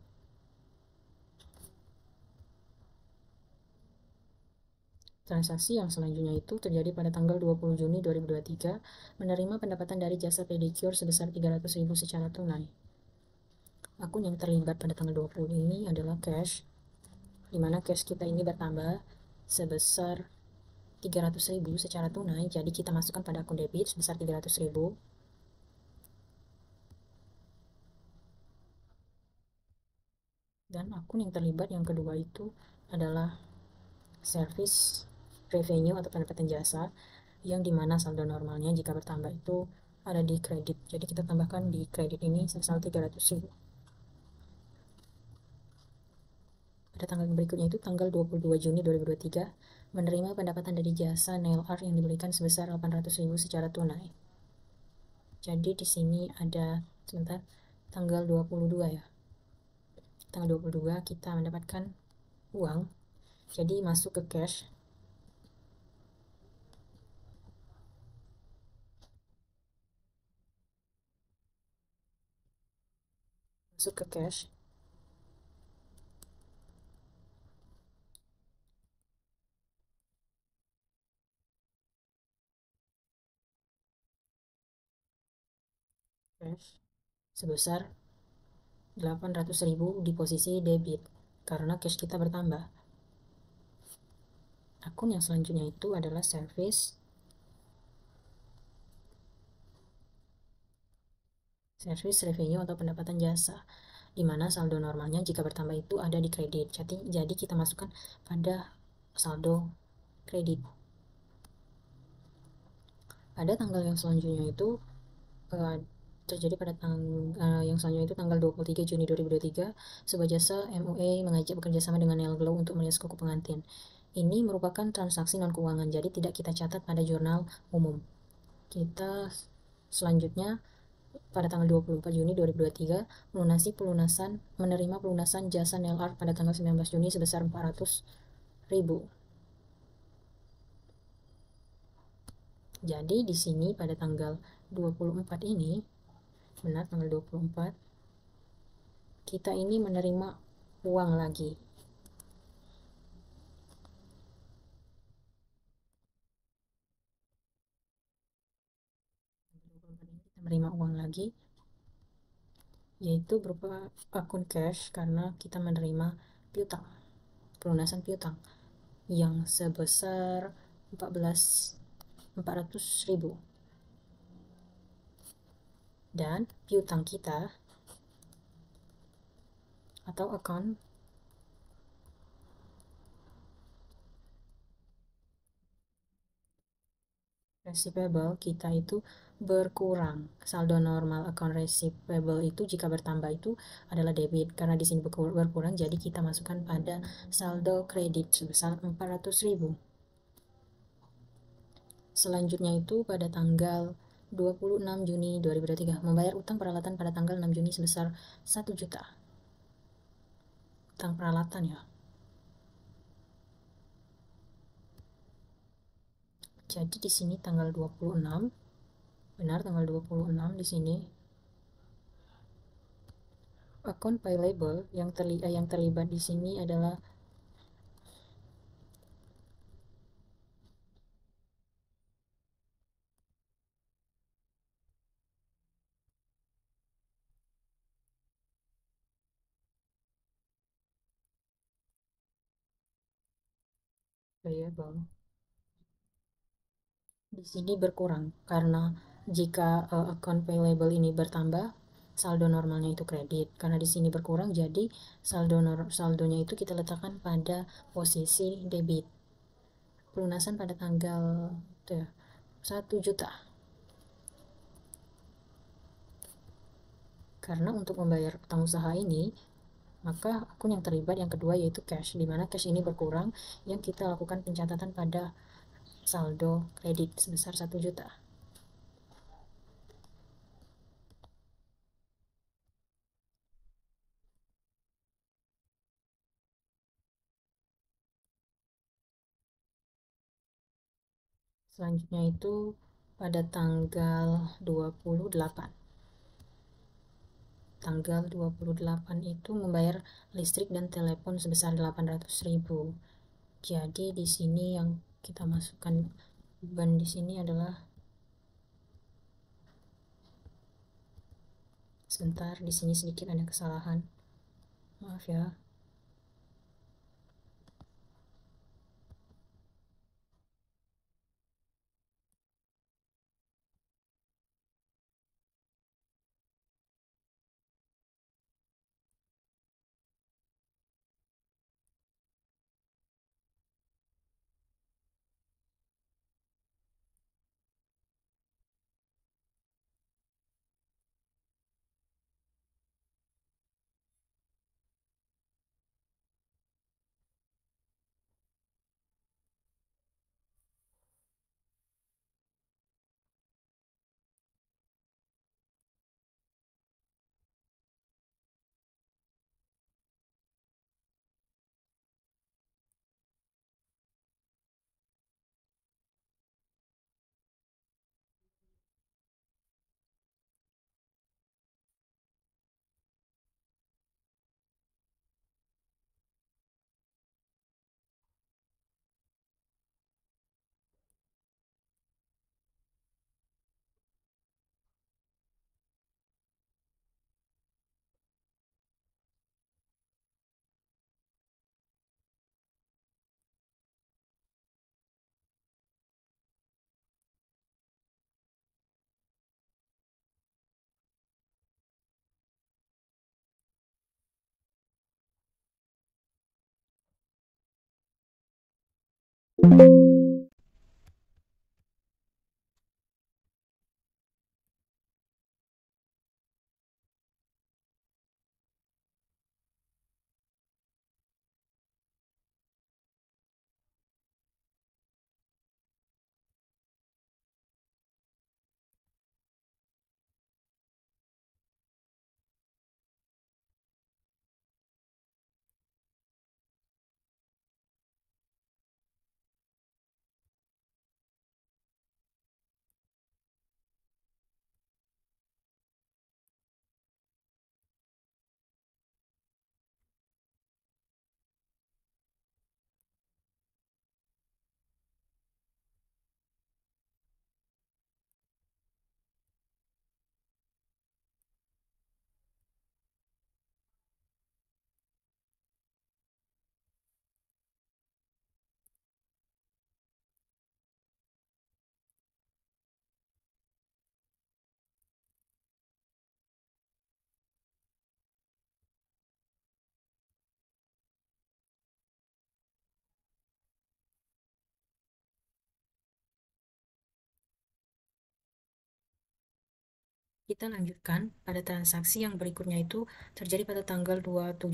Transaksi yang selanjutnya itu terjadi pada tanggal 20 Juni 2023, menerima pendapatan dari jasa pedicure sebesar 300.000 secara tunai. Akun yang terlibat pada tanggal 20 ini adalah cash, di mana cash kita ini bertambah sebesar 300.000 secara tunai, jadi kita masukkan pada akun debit sebesar 300.000. Dan akun yang terlibat yang kedua itu adalah service revenue atau pendapatan jasa, yang dimana saldo normalnya jika bertambah itu ada di kredit. Jadi kita tambahkan di kredit ini sebesar 300.000. Pada tanggal berikutnya itu tanggal 22 Juni 2023, menerima pendapatan dari jasa nail art yang diberikan sebesar 800.000 secara tunai. Jadi di sini ada tanggal 22 ya. Tanggal 22 kita mendapatkan uang. Jadi masuk ke cash. Masuk ke cash. Cash sebesar 800.000 di posisi debit karena cash kita bertambah. Akun yang selanjutnya itu adalah service revenue atau pendapatan jasa, di mana saldo normalnya jika bertambah itu ada di kredit. Jadi kita masukkan pada saldo kredit. Pada tanggal yang selanjutnya itu terjadi pada yang selanjutnya itu tanggal 23 Juni 2023, sebuah jasa MUA mengajak bekerja sama dengan Nail Glow untuk merias kuku pengantin. Ini merupakan transaksi non keuangan, jadi tidak kita catat pada jurnal umum. Kita selanjutnya pada tanggal 24 Juni 2023 menerima pelunasan jasa nail art pada tanggal 19 Juni sebesar 400.000. Jadi di sini pada tanggal 24 ini, benar tanggal 24, kita ini menerima uang lagi. Kita menerima uang lagi, yaitu berupa akun cash karena kita menerima piutang, pelunasan piutang yang sebesar 400.000. Dan piutang kita atau account receivable kita itu berkurang. Saldo normal account receivable itu jika bertambah itu adalah debit, karena di sini berkurang, jadi kita masukkan pada saldo kredit sebesar 400.000. Selanjutnya itu pada tanggal 26 Juni 2023, membayar utang peralatan pada tanggal 6 Juni sebesar 1 juta. Utang peralatan ya. Jadi di sini tanggal 26, benar tanggal 26 di sini. Akun payable yang terlibat di sini adalah payable. Di sini berkurang karena jika akun payable ini bertambah, saldo normalnya itu kredit. Karena di sini berkurang, jadi saldonya itu kita letakkan pada posisi debit. Pelunasan pada tanggal 1 juta. Karena untuk membayar utang usaha ini, maka akun yang terlibat yang kedua yaitu cash, di mana cash ini berkurang, yang kita lakukan pencatatan pada saldo kredit sebesar 1 juta. Selanjutnya itu pada tanggal 28. Tanggal 28 itu membayar listrik dan telepon sebesar 800.000. Jadi di sini yang Kita masukkan beban di sini adalah, sebentar, di sini sedikit ada kesalahan, maaf ya. Kita lanjutkan pada transaksi yang berikutnya, itu terjadi pada tanggal 27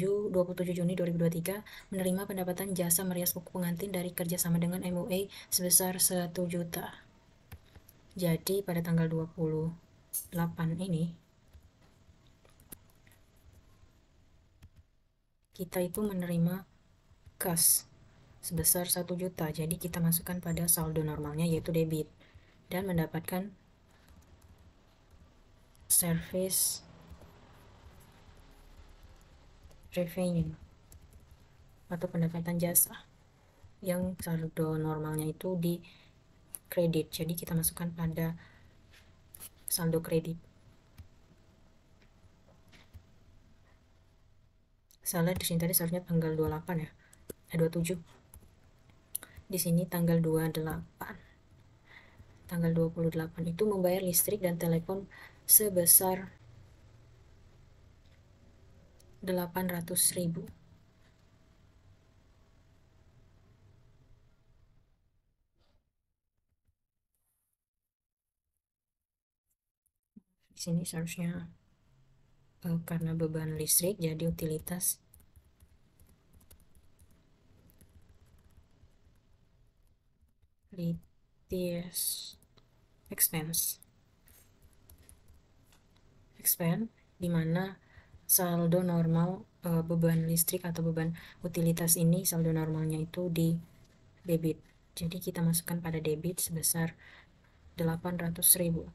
Juni 2023, menerima pendapatan jasa merias buku pengantin dari kerjasama dengan MUA sebesar 1 juta. Jadi pada tanggal 28 ini kita itu menerima kas sebesar 1 juta. Jadi kita masukkan pada saldo normalnya, yaitu debit, dan mendapatkan service revenue atau pendapatan jasa yang saldo normalnya itu di kredit. Jadi kita masukkan pada saldo kredit. Salah di sini tadi seharusnya tanggal 28 ya. 27. Di sini tanggal 28. Tanggal 28 itu membayar listrik dan telepon sebesar 800.000. Di sini seharusnya karena beban listrik jadi utilitas litis expense di mana saldo normal beban listrik atau beban utilitas ini saldo normalnya itu di debit. Jadi kita masukkan pada debit sebesar 800.000.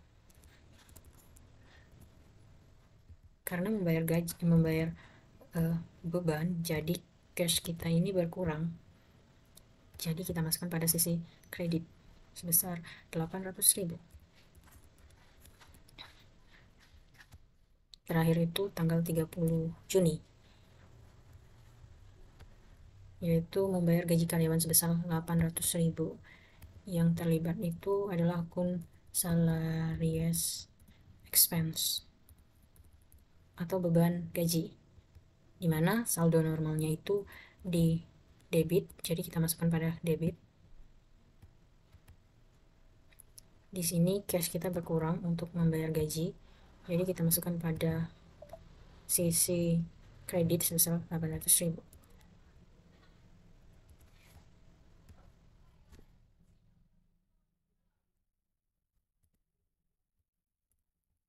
Karena membayar gaji, beban, jadi cash kita ini berkurang. Jadi kita masukkan pada sisi kredit sebesar 800.000. Terakhir itu tanggal 30 Juni, yaitu membayar gaji karyawan sebesar 800.000. Yang terlibat itu adalah akun salaries expense atau beban gaji, di mana saldo normalnya itu di debit, jadi kita masukkan pada debit. Di sini cash kita berkurang untuk membayar gaji, jadi kita masukkan pada sisi kredit sebesar 800.000.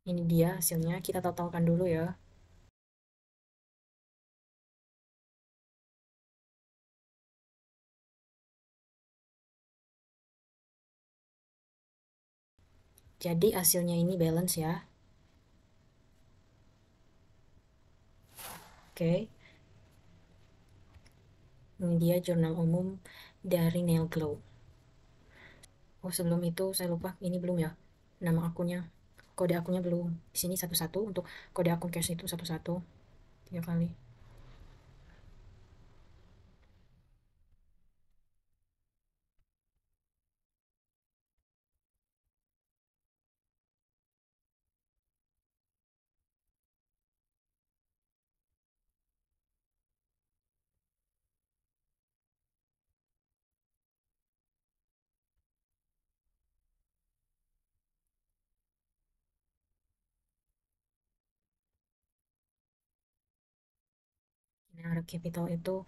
Ini dia hasilnya, kita totalkan dulu ya. Jadi hasilnya ini balance ya. Oke. Ini dia jurnal umum dari Nail Glow. Oh, sebelum itu saya lupa, ini belum ya. Nama akunnya, kode akunnya belum. Di sini satu-satu, untuk kode akun cash itu satu-satu, 3 kali. Nah, capital itu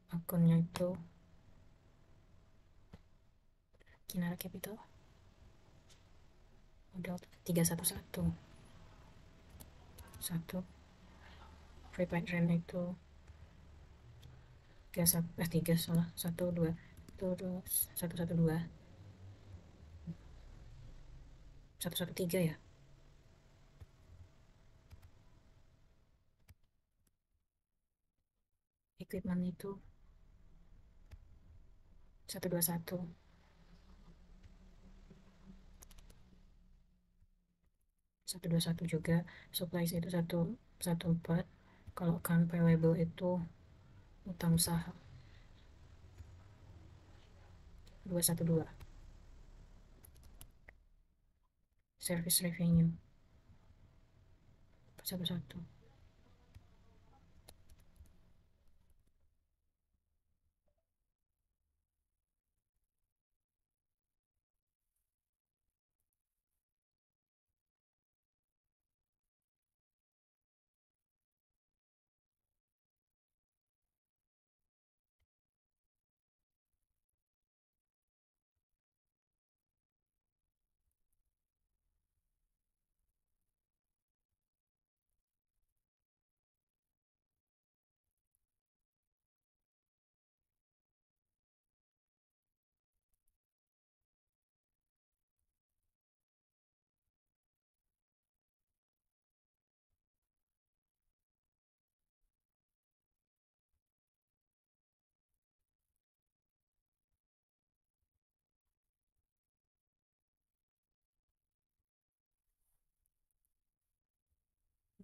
akunnya itu Kinara Capital modal 311 satu, prepaid rent itu 3 salah, 12 itu 112 113 ya. Equipment itu 121 juga. Supplies itu 114. Kalau account payable itu utang usaha 212. Service revenue 11.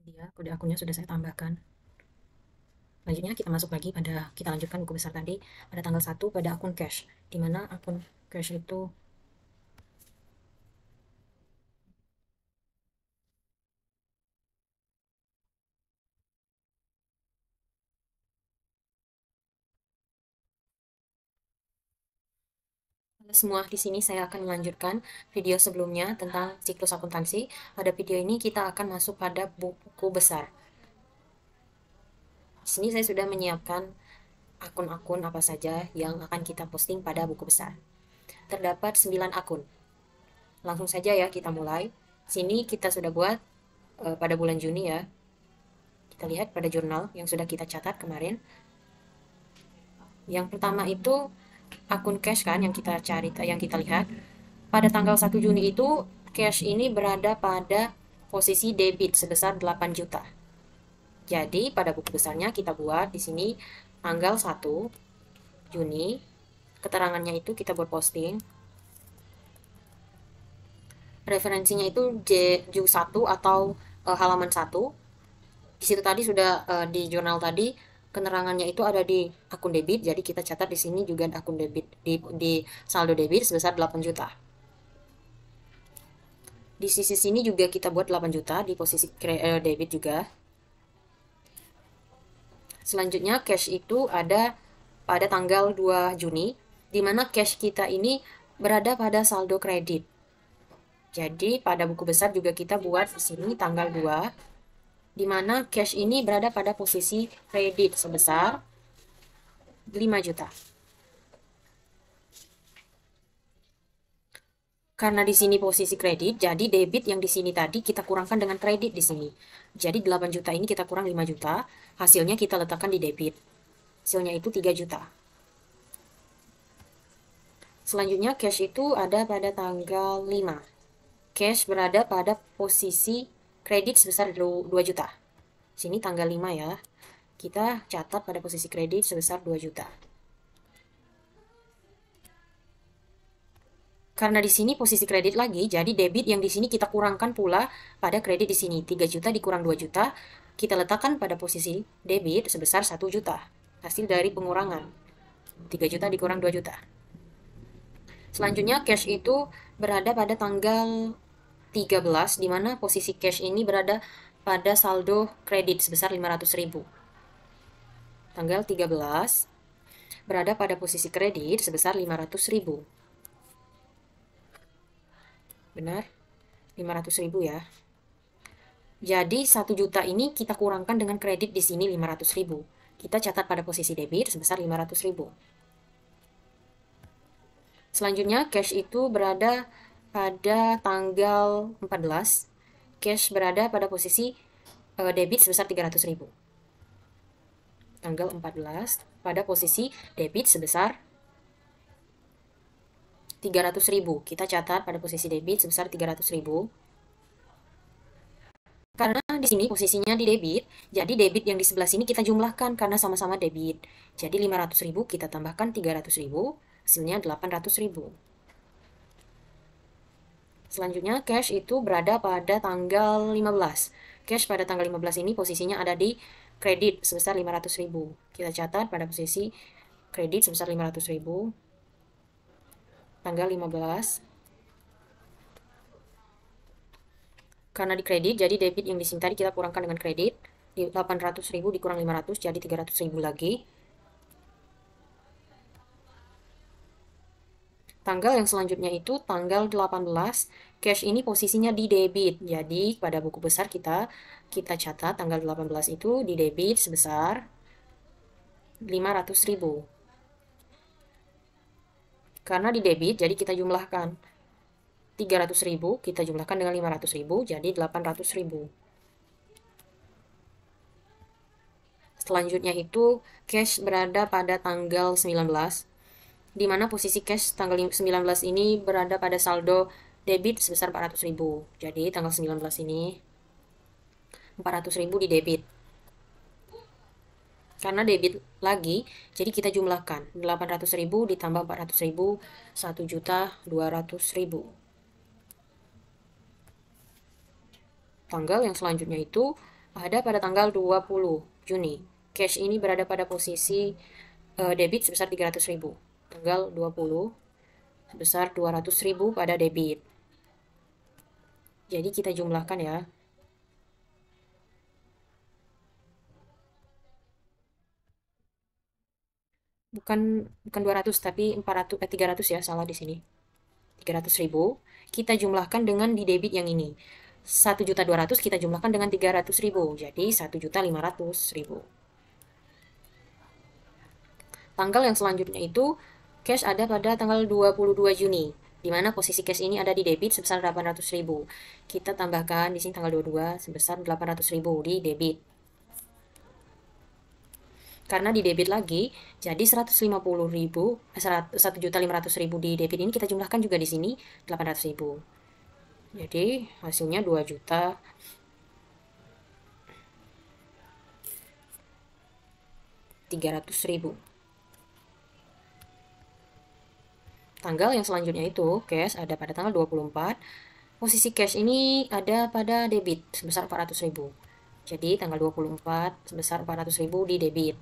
Dia kode akunnya sudah saya tambahkan. Selanjutnya kita masuk lagi pada, kita lanjutkan buku besar tadi pada tanggal 1 pada akun cash, di mana akun cash itu semua. Di sini saya akan melanjutkan video sebelumnya tentang siklus akuntansi. Pada video ini kita akan masuk pada buku besar. Di sini saya sudah menyiapkan akun-akun apa saja yang akan kita posting pada buku besar. Terdapat 9 akun. Langsung saja ya kita mulai. Sini kita sudah buat pada bulan Juni ya. Kita lihat pada jurnal yang sudah kita catat kemarin. Yang pertama itu akun cash kan yang kita cari, yang kita lihat. Pada tanggal 1 Juni itu cash ini berada pada posisi debit sebesar 8 juta. Jadi pada buku besarnya kita buat di sini tanggal 1 Juni. Keterangannya itu kita buat posting. Referensinya itu J1 atau halaman 1. Di situ tadi sudah di jurnal tadi keterangannya itu ada di akun debit, jadi kita catat di sini juga ada akun debit di saldo debit sebesar 8 juta. Di sisi sini juga kita buat 8 juta di posisi debit juga. Selanjutnya cash itu ada pada tanggal 2 Juni, di mana cash kita ini berada pada saldo kredit. Jadi pada buku besar juga kita buat di sini tanggal 2, di mana cash ini berada pada posisi kredit sebesar 5 juta. Karena di sini posisi kredit, jadi debit yang di sini tadi kita kurangkan dengan kredit di sini. Jadi 8 juta ini kita kurang 5 juta, hasilnya kita letakkan di debit. Hasilnya itu 3 juta. Selanjutnya cash itu ada pada tanggal 5. Cash berada pada posisi kredit sebesar 2 juta. Sini tanggal 5 ya. Kita catat pada posisi kredit sebesar 2 juta. Karena di sini posisi kredit lagi, jadi debit yang di sini kita kurangkan pula pada kredit di sini. 3 juta dikurang 2 juta, kita letakkan pada posisi debit sebesar 1 juta. Hasil dari pengurangan. 3 juta dikurang 2 juta. Selanjutnya cash itu berada pada tanggal 13, di mana posisi cash ini berada pada saldo kredit sebesar 500.000. Tanggal 13 berada pada posisi kredit sebesar 500.000. Benar? 500.000 ya. Jadi 1 juta ini kita kurangkan dengan kredit di sini 500.000. Kita catat pada posisi debit sebesar 500.000. Selanjutnya cash itu berada pada tanggal 14. Cash berada pada posisi debit sebesar 300.000. Tanggal 14 pada posisi debit sebesar 300.000. Kita catat pada posisi debit sebesar 300.000. Karena di sini posisinya di debit, jadi debit yang di sebelah sini kita jumlahkan karena sama-sama debit. Jadi 500.000 kita tambahkan 300.000, hasilnya 800.000. Selanjutnya cash itu berada pada tanggal 15. Cash pada tanggal 15 ini posisinya ada di kredit sebesar 500.000. Kita catat pada posisi kredit sebesar 500.000. Tanggal 15. Karena di kredit, jadi debit yang di sini tadi kita kurangkan dengan kredit. Di 800.000 dikurang 500, jadi 300.000 lagi. Tanggal yang selanjutnya itu tanggal 18. Cash ini posisinya di debit. Jadi pada buku besar kita catat tanggal 18 itu di debit sebesar 500.000. Karena di debit, jadi kita jumlahkan 300.000, kita jumlahkan dengan 500.000, jadi 800.000. Selanjutnya itu cash berada pada tanggal 19, di mana posisi cash tanggal 19 ini berada pada saldo debit sebesar 400.000. Jadi tanggal 19 ini 400.000 di debit. Karena debit lagi, jadi kita jumlahkan 800.000 ditambah 400.000, 1.200.000. Tanggal yang selanjutnya itu ada pada tanggal 20 Juni. Cash ini berada pada posisi debit sebesar 300.000. Tanggal 20 sebesar 200.000 pada debit. Jadi kita jumlahkan ya. Bukan 200 tapi 300 ya, salah di sini. 300.000 kita jumlahkan dengan di debit yang ini. 1.200.000 kita jumlahkan dengan 300.000, jadi 1.500.000. Tanggal yang selanjutnya itu cash ada pada tanggal 22 Juni, di mana posisi cash ini ada di debit sebesar 800.000. Kita tambahkan di sini tanggal 22 sebesar 800.000 di debit. Karena di debit lagi, jadi 150.000, 1.500.000 di debit ini kita jumlahkan juga di sini 800.000. Jadi hasilnya 2 juta 300.000. Tanggal yang selanjutnya itu cash ada pada tanggal 24. Posisi cash ini ada pada debit sebesar 400.000. Jadi tanggal 24 sebesar 400.000 di debit.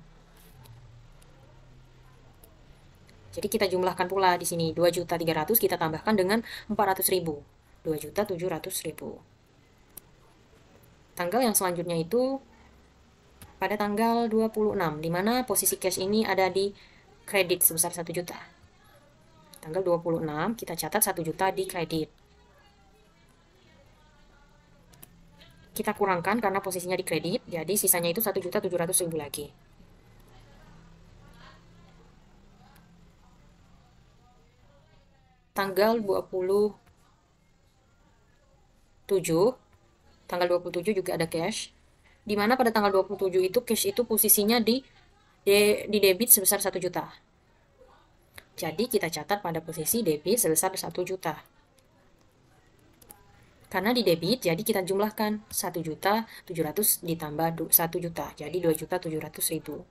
Jadi kita jumlahkan pula di sini 2.300.000 kita tambahkan dengan 400.000. 2.700.000. Tanggal yang selanjutnya itu pada tanggal 26, di mana posisi cash ini ada di kredit sebesar 1 juta. Tanggal 26 kita catat 1 juta di kredit. Kita kurangkan karena posisinya di kredit, jadi sisanya itu 1.700.000 lagi. Tanggal 27, tanggal 27 juga ada cash, di mana pada tanggal 27 itu cash itu posisinya di debit sebesar 1 juta. Jadi kita catat pada posisi debit sebesar 1 juta. Karena di debit, jadi kita jumlahkan 1.700.000 ditambah 1 juta, jadi 2.700.000.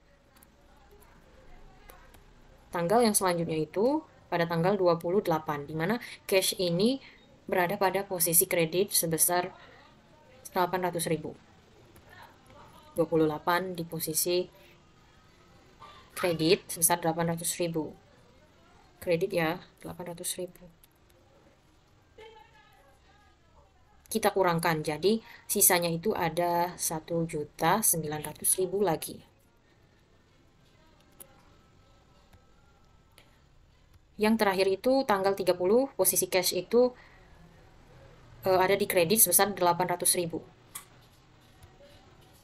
Tanggal yang selanjutnya itu pada tanggal 28, di mana cash ini berada pada posisi kredit sebesar 800.000. 28 di posisi kredit sebesar 800.000. Kredit ya, 800.000. Kita kurangkan, jadi sisanya itu ada 1.900.000 lagi. Yang terakhir itu tanggal 30, posisi cash itu ada di kredit sebesar 800.000.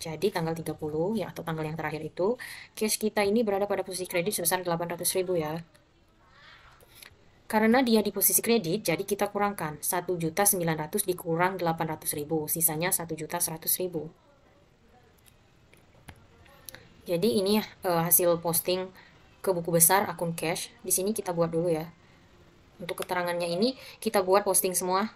Jadi tanggal 30 ya, atau tanggal yang terakhir itu cash kita ini berada pada posisi kredit sebesar 800.000 ya. Karena dia di posisi kredit, jadi kita kurangkan 1.900.000 dikurang 800.000, sisanya 1.100.000. Jadi ini hasil posting ke buku besar akun cash. Di sini kita buat dulu ya. Untuk keterangannya ini kita buat posting semua.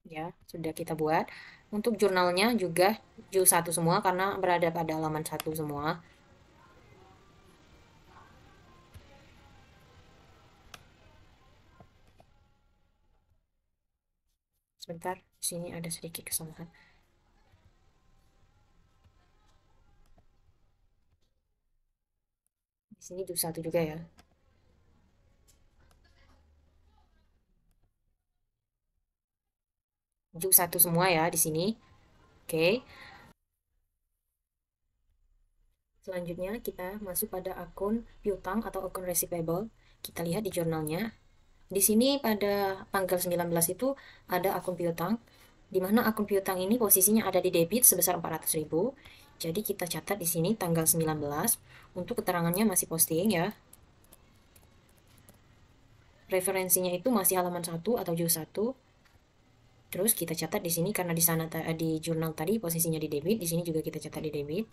Ya, sudah kita buat. Untuk jurnalnya juga juz 1 semua karena berada pada halaman 1 semua. Sebentar, di sini ada sedikit kesalahan. Di sini juz 1 juga ya. Juz 1 semua ya di sini. Oke. Selanjutnya kita masuk pada akun piutang atau akun receivable. Kita lihat di jurnalnya. Di sini pada tanggal 19 itu ada akun piutang, di mana akun piutang ini posisinya ada di debit sebesar 400.000. Jadi kita catat di sini tanggal 19. Untuk keterangannya masih posting ya. Referensinya itu masih halaman 1 atau juz 1. Terus kita catat di sini karena di sana di jurnal tadi posisinya di debit, di sini juga kita catat di debit.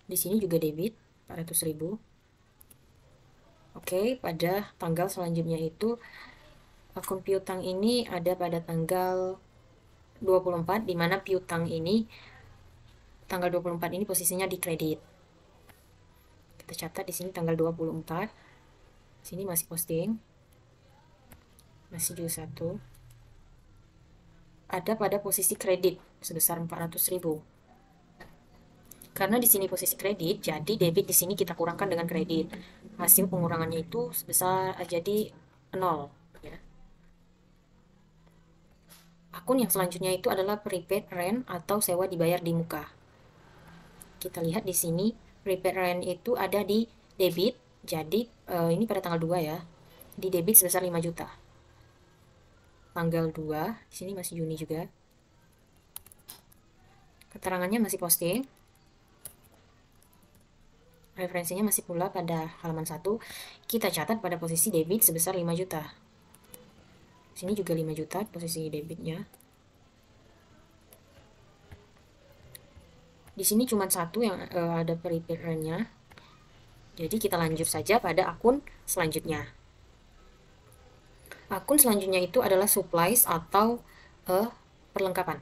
Di sini juga debit 400.000. Oke, pada tanggal selanjutnya itu akun piutang ini ada pada tanggal 24, di mana piutang ini tanggal 24 ini posisinya di kredit. Kita catat di sini tanggal 24. Sini masih posting. Masih juz 1. Ada pada posisi kredit sebesar 400.000. Karena di sini posisi kredit, jadi debit di sini kita kurangkan dengan kredit. Hasil pengurangannya itu sebesar jadi 0 ya. Akun yang selanjutnya itu adalah prepaid rent atau sewa dibayar di muka. Kita lihat di sini prepaid rent itu ada di debit. Jadi ini pada tanggal 2 ya. Di debit sebesar 5 juta. Tanggal 2, di sini masih Juni juga. Keterangannya masih posting. Referensinya masih pula pada halaman 1. Kita catat pada posisi debit sebesar 5 juta. Sini juga 5 juta posisi debitnya. Di sini cuma satu yang ada prepaid rent-nya. Jadi kita lanjut saja pada akun selanjutnya. Akun selanjutnya itu adalah supplies atau perlengkapan.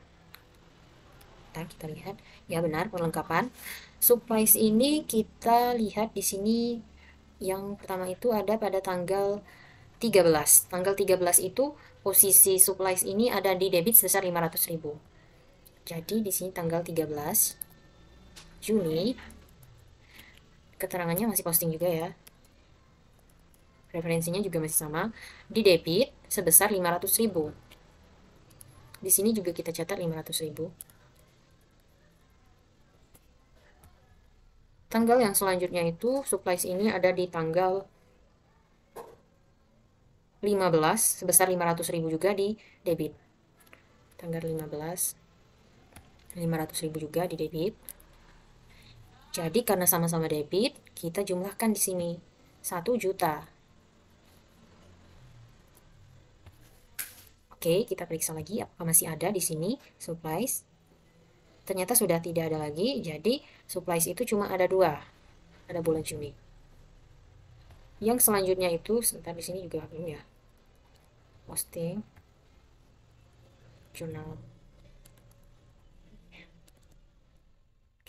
Kita lihat. Ya benar, perlengkapan. Supplies ini kita lihat di sini yang pertama itu ada pada tanggal 13. Tanggal 13 itu posisi supplies ini ada di debit sebesar 500.000. Jadi di sini tanggal 13 Juni, keterangannya masih posting juga ya. Referensinya juga masih sama. Di debit sebesar 500.000. Di sini juga kita catat 500.000. Tanggal yang selanjutnya itu supplies ini ada di tanggal 15 sebesar 500.000 juga di debit. Tanggal 15 500.000 juga di debit. Jadi karena sama-sama debit, kita jumlahkan di sini 1 juta. Oke, kita periksa lagi apakah masih ada di sini supplies. Ternyata sudah tidak ada lagi, jadi supplies itu cuma ada 2 pada bulan Juni. Yang selanjutnya itu, sebentar di sini juga belum ya. Posting jurnal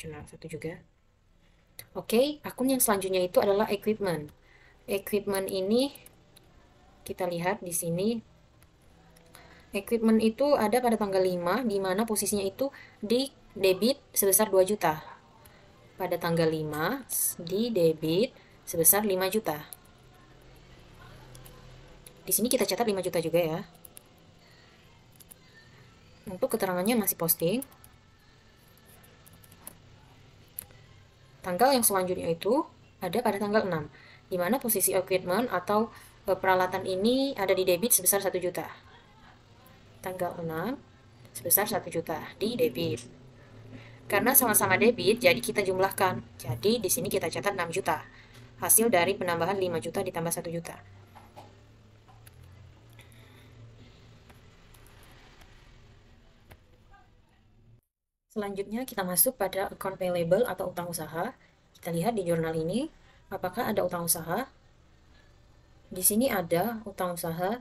1 juga. Oke, akun yang selanjutnya itu adalah equipment. Equipment ini kita lihat di sini. Equipment itu ada pada tanggal 5, di mana posisinya itu di debit sebesar 2 juta. Pada tanggal 5, di debit sebesar 5 juta. Di sini kita catat 5 juta juga ya. Untuk keterangannya masih posting. Tanggal yang selanjutnya itu ada pada tanggal 6, di mana posisi equipment atau peralatan ini ada di debit sebesar 1 juta. Tanggal 6 sebesar 1 juta di debit. Karena sama-sama debit, jadi kita jumlahkan. Jadi di sini kita catat 6 juta. Hasil dari penambahan 5 juta ditambah 1 juta. Selanjutnya kita masuk pada account payable atau utang usaha. Kita lihat di jurnal ini, apakah ada utang usaha. Di sini ada utang usaha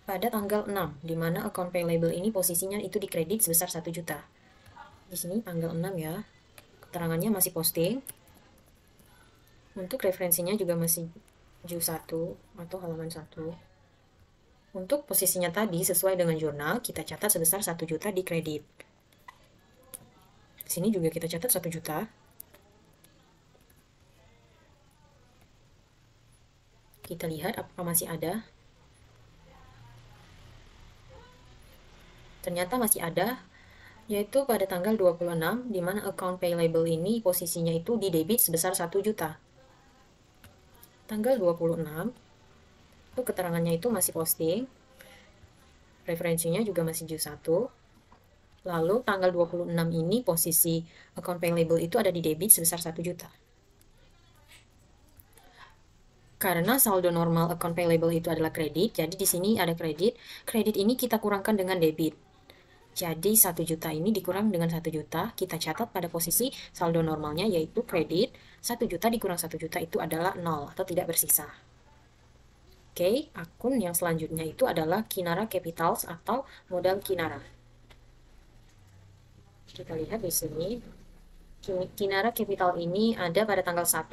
pada tanggal 6, di mana account payable ini posisinya itu dikredit sebesar 1 juta. Di sini tanggal 6 ya. Keterangannya masih posting. Untuk referensinya juga masih ju 1 atau halaman 1. Untuk posisinya tadi sesuai dengan jurnal, kita catat sebesar 1 juta di kredit. Di sini juga kita catat 1 juta. Kita lihat apakah masih ada. Ternyata masih ada, yaitu pada tanggal 26, di mana account payable ini posisinya itu di debit sebesar 1 juta. Tanggal 26, itu keterangannya itu masih posting. Referensinya juga masih ju 1. Lalu tanggal 26 ini posisi account payable itu ada di debit sebesar 1 juta. Karena saldo normal account payable itu adalah kredit, jadi di sini ada kredit. Kredit ini kita kurangkan dengan debit. Jadi 1 juta ini dikurang dengan 1 juta, kita catat pada posisi saldo normalnya yaitu kredit. 1 juta dikurang 1 juta itu adalah 0 atau tidak bersisa. Oke, akun yang selanjutnya itu adalah Kinara Capitals atau modal Kinara. Kita lihat di sini, Kinara Capital ini ada pada tanggal 1,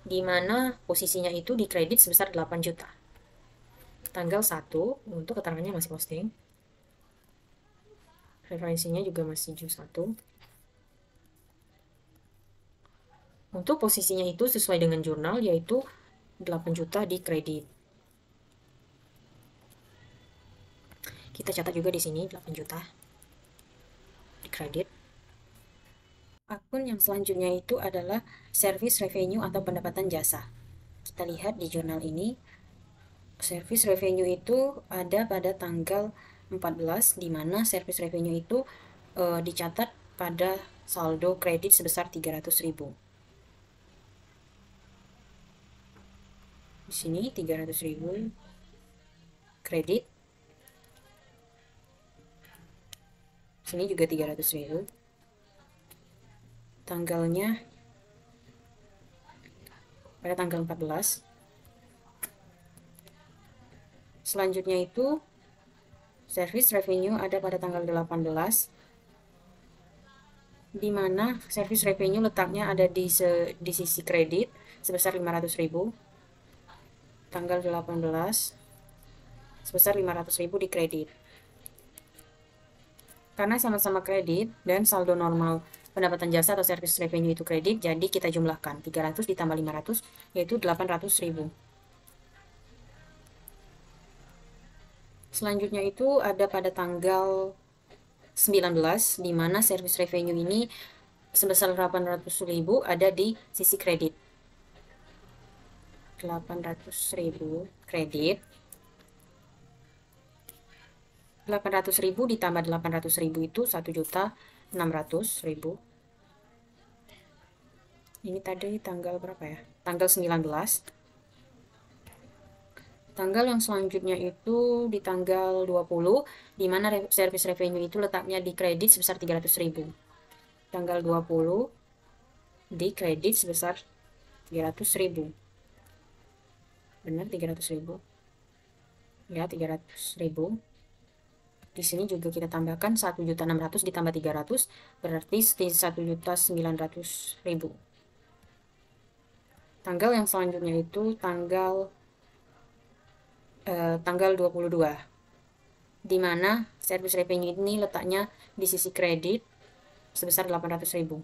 di mana posisinya itu dikredit sebesar 8 juta. Tanggal 1, untuk keterangannya masih posting. Referensinya juga masih ju 1. Untuk posisinya itu sesuai dengan jurnal, yaitu 8 juta di kredit. Kita catat juga di sini 8 juta di kredit. Akun yang selanjutnya itu adalah service revenue atau pendapatan jasa. Kita lihat di jurnal ini, service revenue itu ada pada tanggal 14, di mana service revenue itu dicatat pada saldo kredit sebesar 300.000. Di sini 300.000 kredit. Sini juga 300.000. Tanggalnya pada tanggal 14. Selanjutnya itu service revenue ada pada tanggal 18. di mana service revenue letaknya ada di sisi kredit sebesar 500.000, tanggal 18 sebesar 500.000 di kredit. Karena sama-sama kredit dan saldo normal pendapatan jasa atau service revenue itu kredit, jadi kita jumlahkan 300 ditambah 500 yaitu 800.000. Selanjutnya itu ada pada tanggal 19 di mana service revenue ini sebesar 800.000 ada di sisi kredit. 800.000 kredit. 800.000 ditambah 800.000 itu 1.600.000. Ini tadi tanggal berapa ya? Tanggal 19. Tanggal yang selanjutnya itu di tanggal 20, di mana service revenue itu letaknya di kredit sebesar 300.000. Tanggal 20 di kredit sebesar 300.000. Benar 300.000. Ya, 300.000. Di sini juga kita tambahkan 1.600.000 ditambah 300 berarti 1.900.000. Tanggal yang selanjutnya itu tanggal 22, di mana service revenue ini letaknya di sisi kredit sebesar 800.000.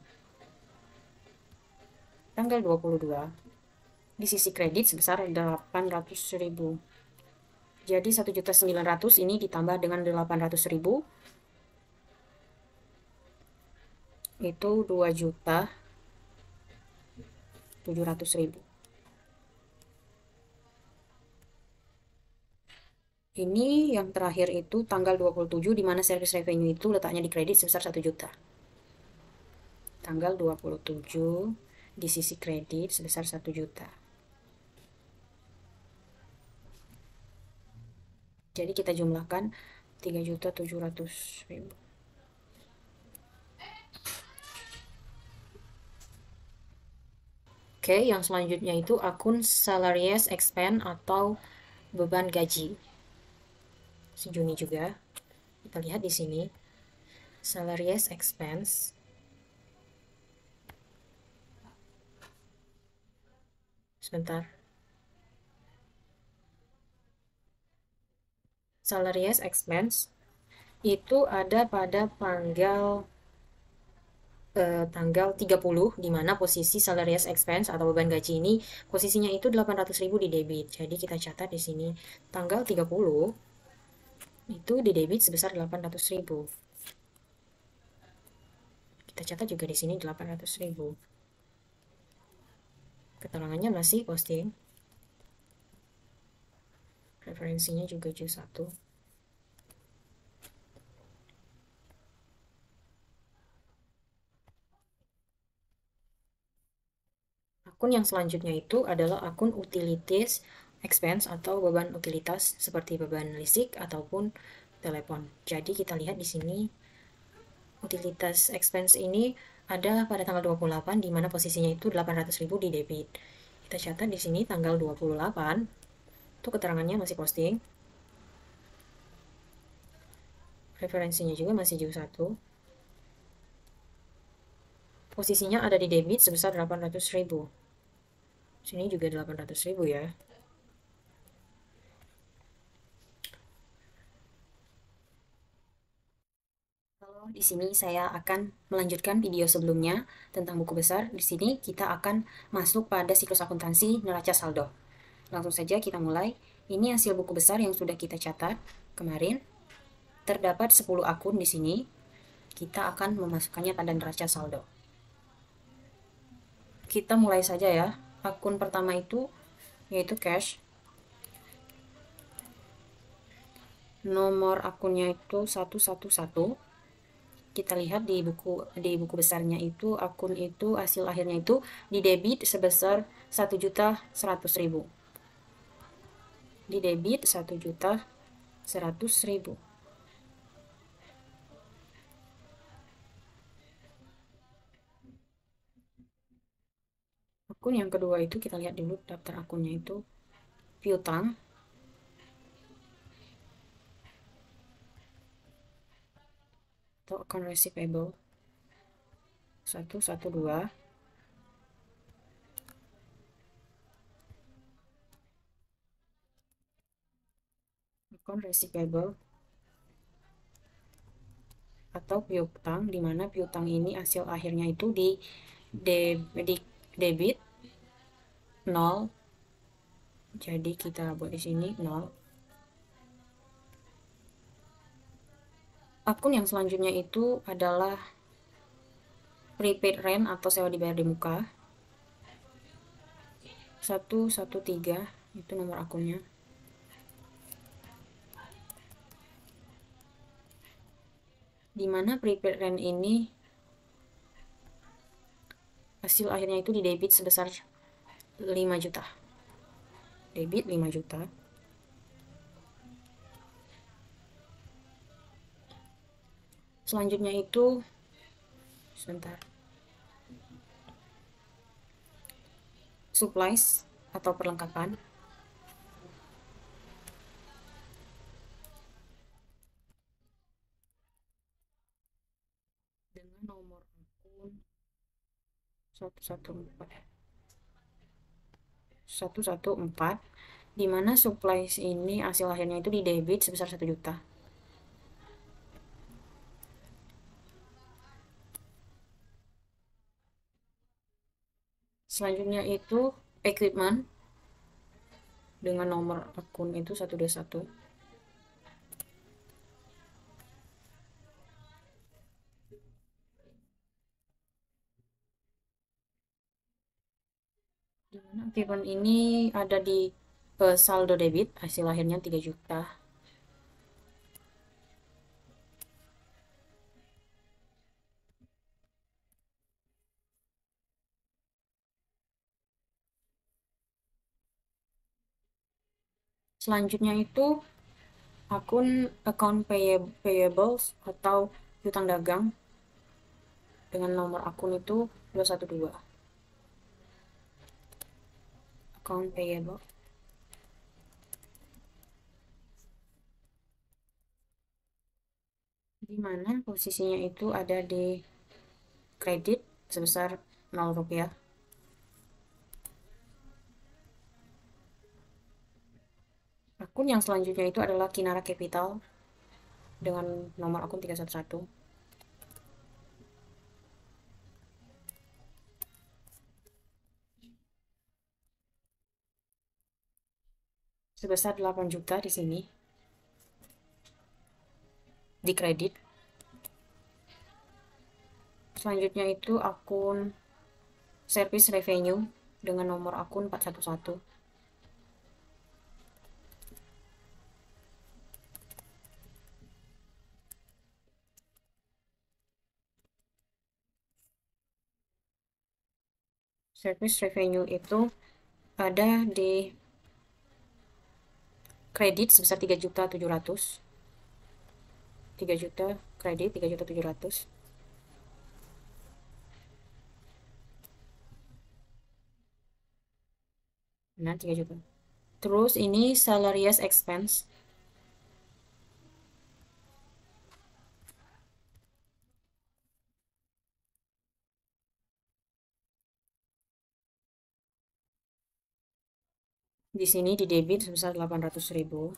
Tanggal 22 di sisi kredit sebesar 800.000. Jadi 1.900.000 ini ditambah dengan 800.000 itu 2.700.000. Ini yang terakhir itu tanggal 27 di mana service revenue itu letaknya di kredit sebesar 1 juta. Tanggal 27 di sisi kredit sebesar 1 juta. Jadi kita jumlahkan 3.700.000. Oke, yang selanjutnya itu akun salaries expense atau beban gaji. Sejuni juga. Kita lihat di sini. Salaries expense. Sebentar. Salaries expense itu ada pada tanggal 30, di mana posisi salaries expense atau beban gaji ini posisinya itu 800.000 di debit. Jadi kita catat di sini tanggal 30 itu di debit sebesar 800.000. Kita catat juga di sini 800.000. Keterangannya masih posting. Referensinya juga juz 1. Akun yang selanjutnya itu adalah akun utilities expense atau beban utilitas seperti beban listrik ataupun telepon. Jadi kita lihat di sini utilitas expense ini ada pada tanggal 28 di mana posisinya itu 800.000 di debit. Kita catat di sini tanggal 28. Itu keterangannya masih posting. Referensinya juga masih juz 1. Posisinya ada di debit sebesar 800.000. Sini juga 800.000 ya. Halo, di sini saya akan melanjutkan video sebelumnya tentang buku besar. Di sini kita akan masuk pada siklus akuntansi neraca saldo. Langsung saja kita mulai. Ini hasil buku besar yang sudah kita catat kemarin. Terdapat 10 akun di sini. Kita akan memasukkannya pada neraca saldo. Kita mulai saja ya. Akun pertama itu yaitu cash. Nomor akunnya itu 111. Kita lihat di buku besarnya itu akun itu hasil akhirnya itu di debit sebesar 1.100.000. Di debit 1.100.000. Akun yang kedua itu kita lihat dulu daftar akunnya itu piutang. Atau account receivable. 112. Akun receivable atau piutang, di mana piutang ini hasil akhirnya itu di debit 0. Jadi kita buat di sini 0. Akun yang selanjutnya itu adalah prepaid rent atau sewa dibayar di muka. 113 itu nomor akunnya. Di mana prepaid rent ini hasil akhirnya itu di debit sebesar 5 juta. Debit 5 juta. Selanjutnya itu sebentar. Supplies atau perlengkapan. Dengan nomor akun 114, di mana supplies ini hasil akhirnya itu di debit sebesar 1 juta. Selanjutnya itu equipment dengan nomor akun itu 121. Di mana equipment ini ada di saldo debit, hasil akhirnya 3 juta. Selanjutnya itu akun account payables atau piutang dagang dengan nomor akun itu 212. Account payable. Di mana posisinya itu ada di kredit sebesar 0 rupiah. Akun yang selanjutnya itu adalah Kinara Capital dengan nomor akun 311. Sebesar 8 juta di sini. Di kredit. Selanjutnya itu akun service revenue dengan nomor akun 411. Service revenue itu ada di kredit sebesar 3.700.000. 3 juta kredit 3.700.000. Nah, 3 juta. Terus ini salaries expense. Di sini di debit sebesar 800.000.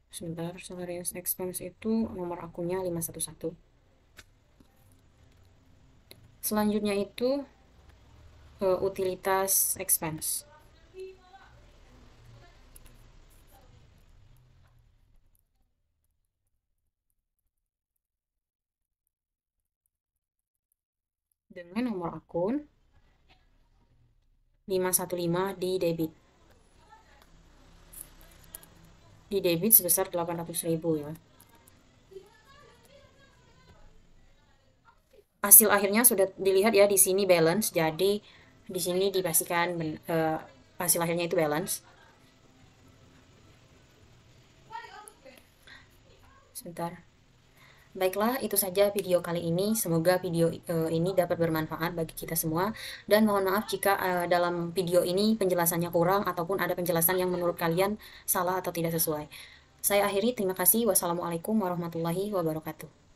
Sebentar, salaries expense itu nomor akunnya 511. Selanjutnya itu utilitas expense. Dengan nomor akun 515 di debit. Di debit sebesar 800.000 ya. Hasil akhirnya sudah dilihat ya di sini balance. Jadi di sini dipastikan hasil akhirnya itu balance. Sebentar. Baiklah, itu saja video kali ini. Semoga video ini dapat bermanfaat bagi kita semua. Dan mohon maaf jika dalam video ini penjelasannya kurang ataupun ada penjelasan yang menurut kalian salah atau tidak sesuai. Saya akhiri, terima kasih. Wassalamualaikum warahmatullahi wabarakatuh.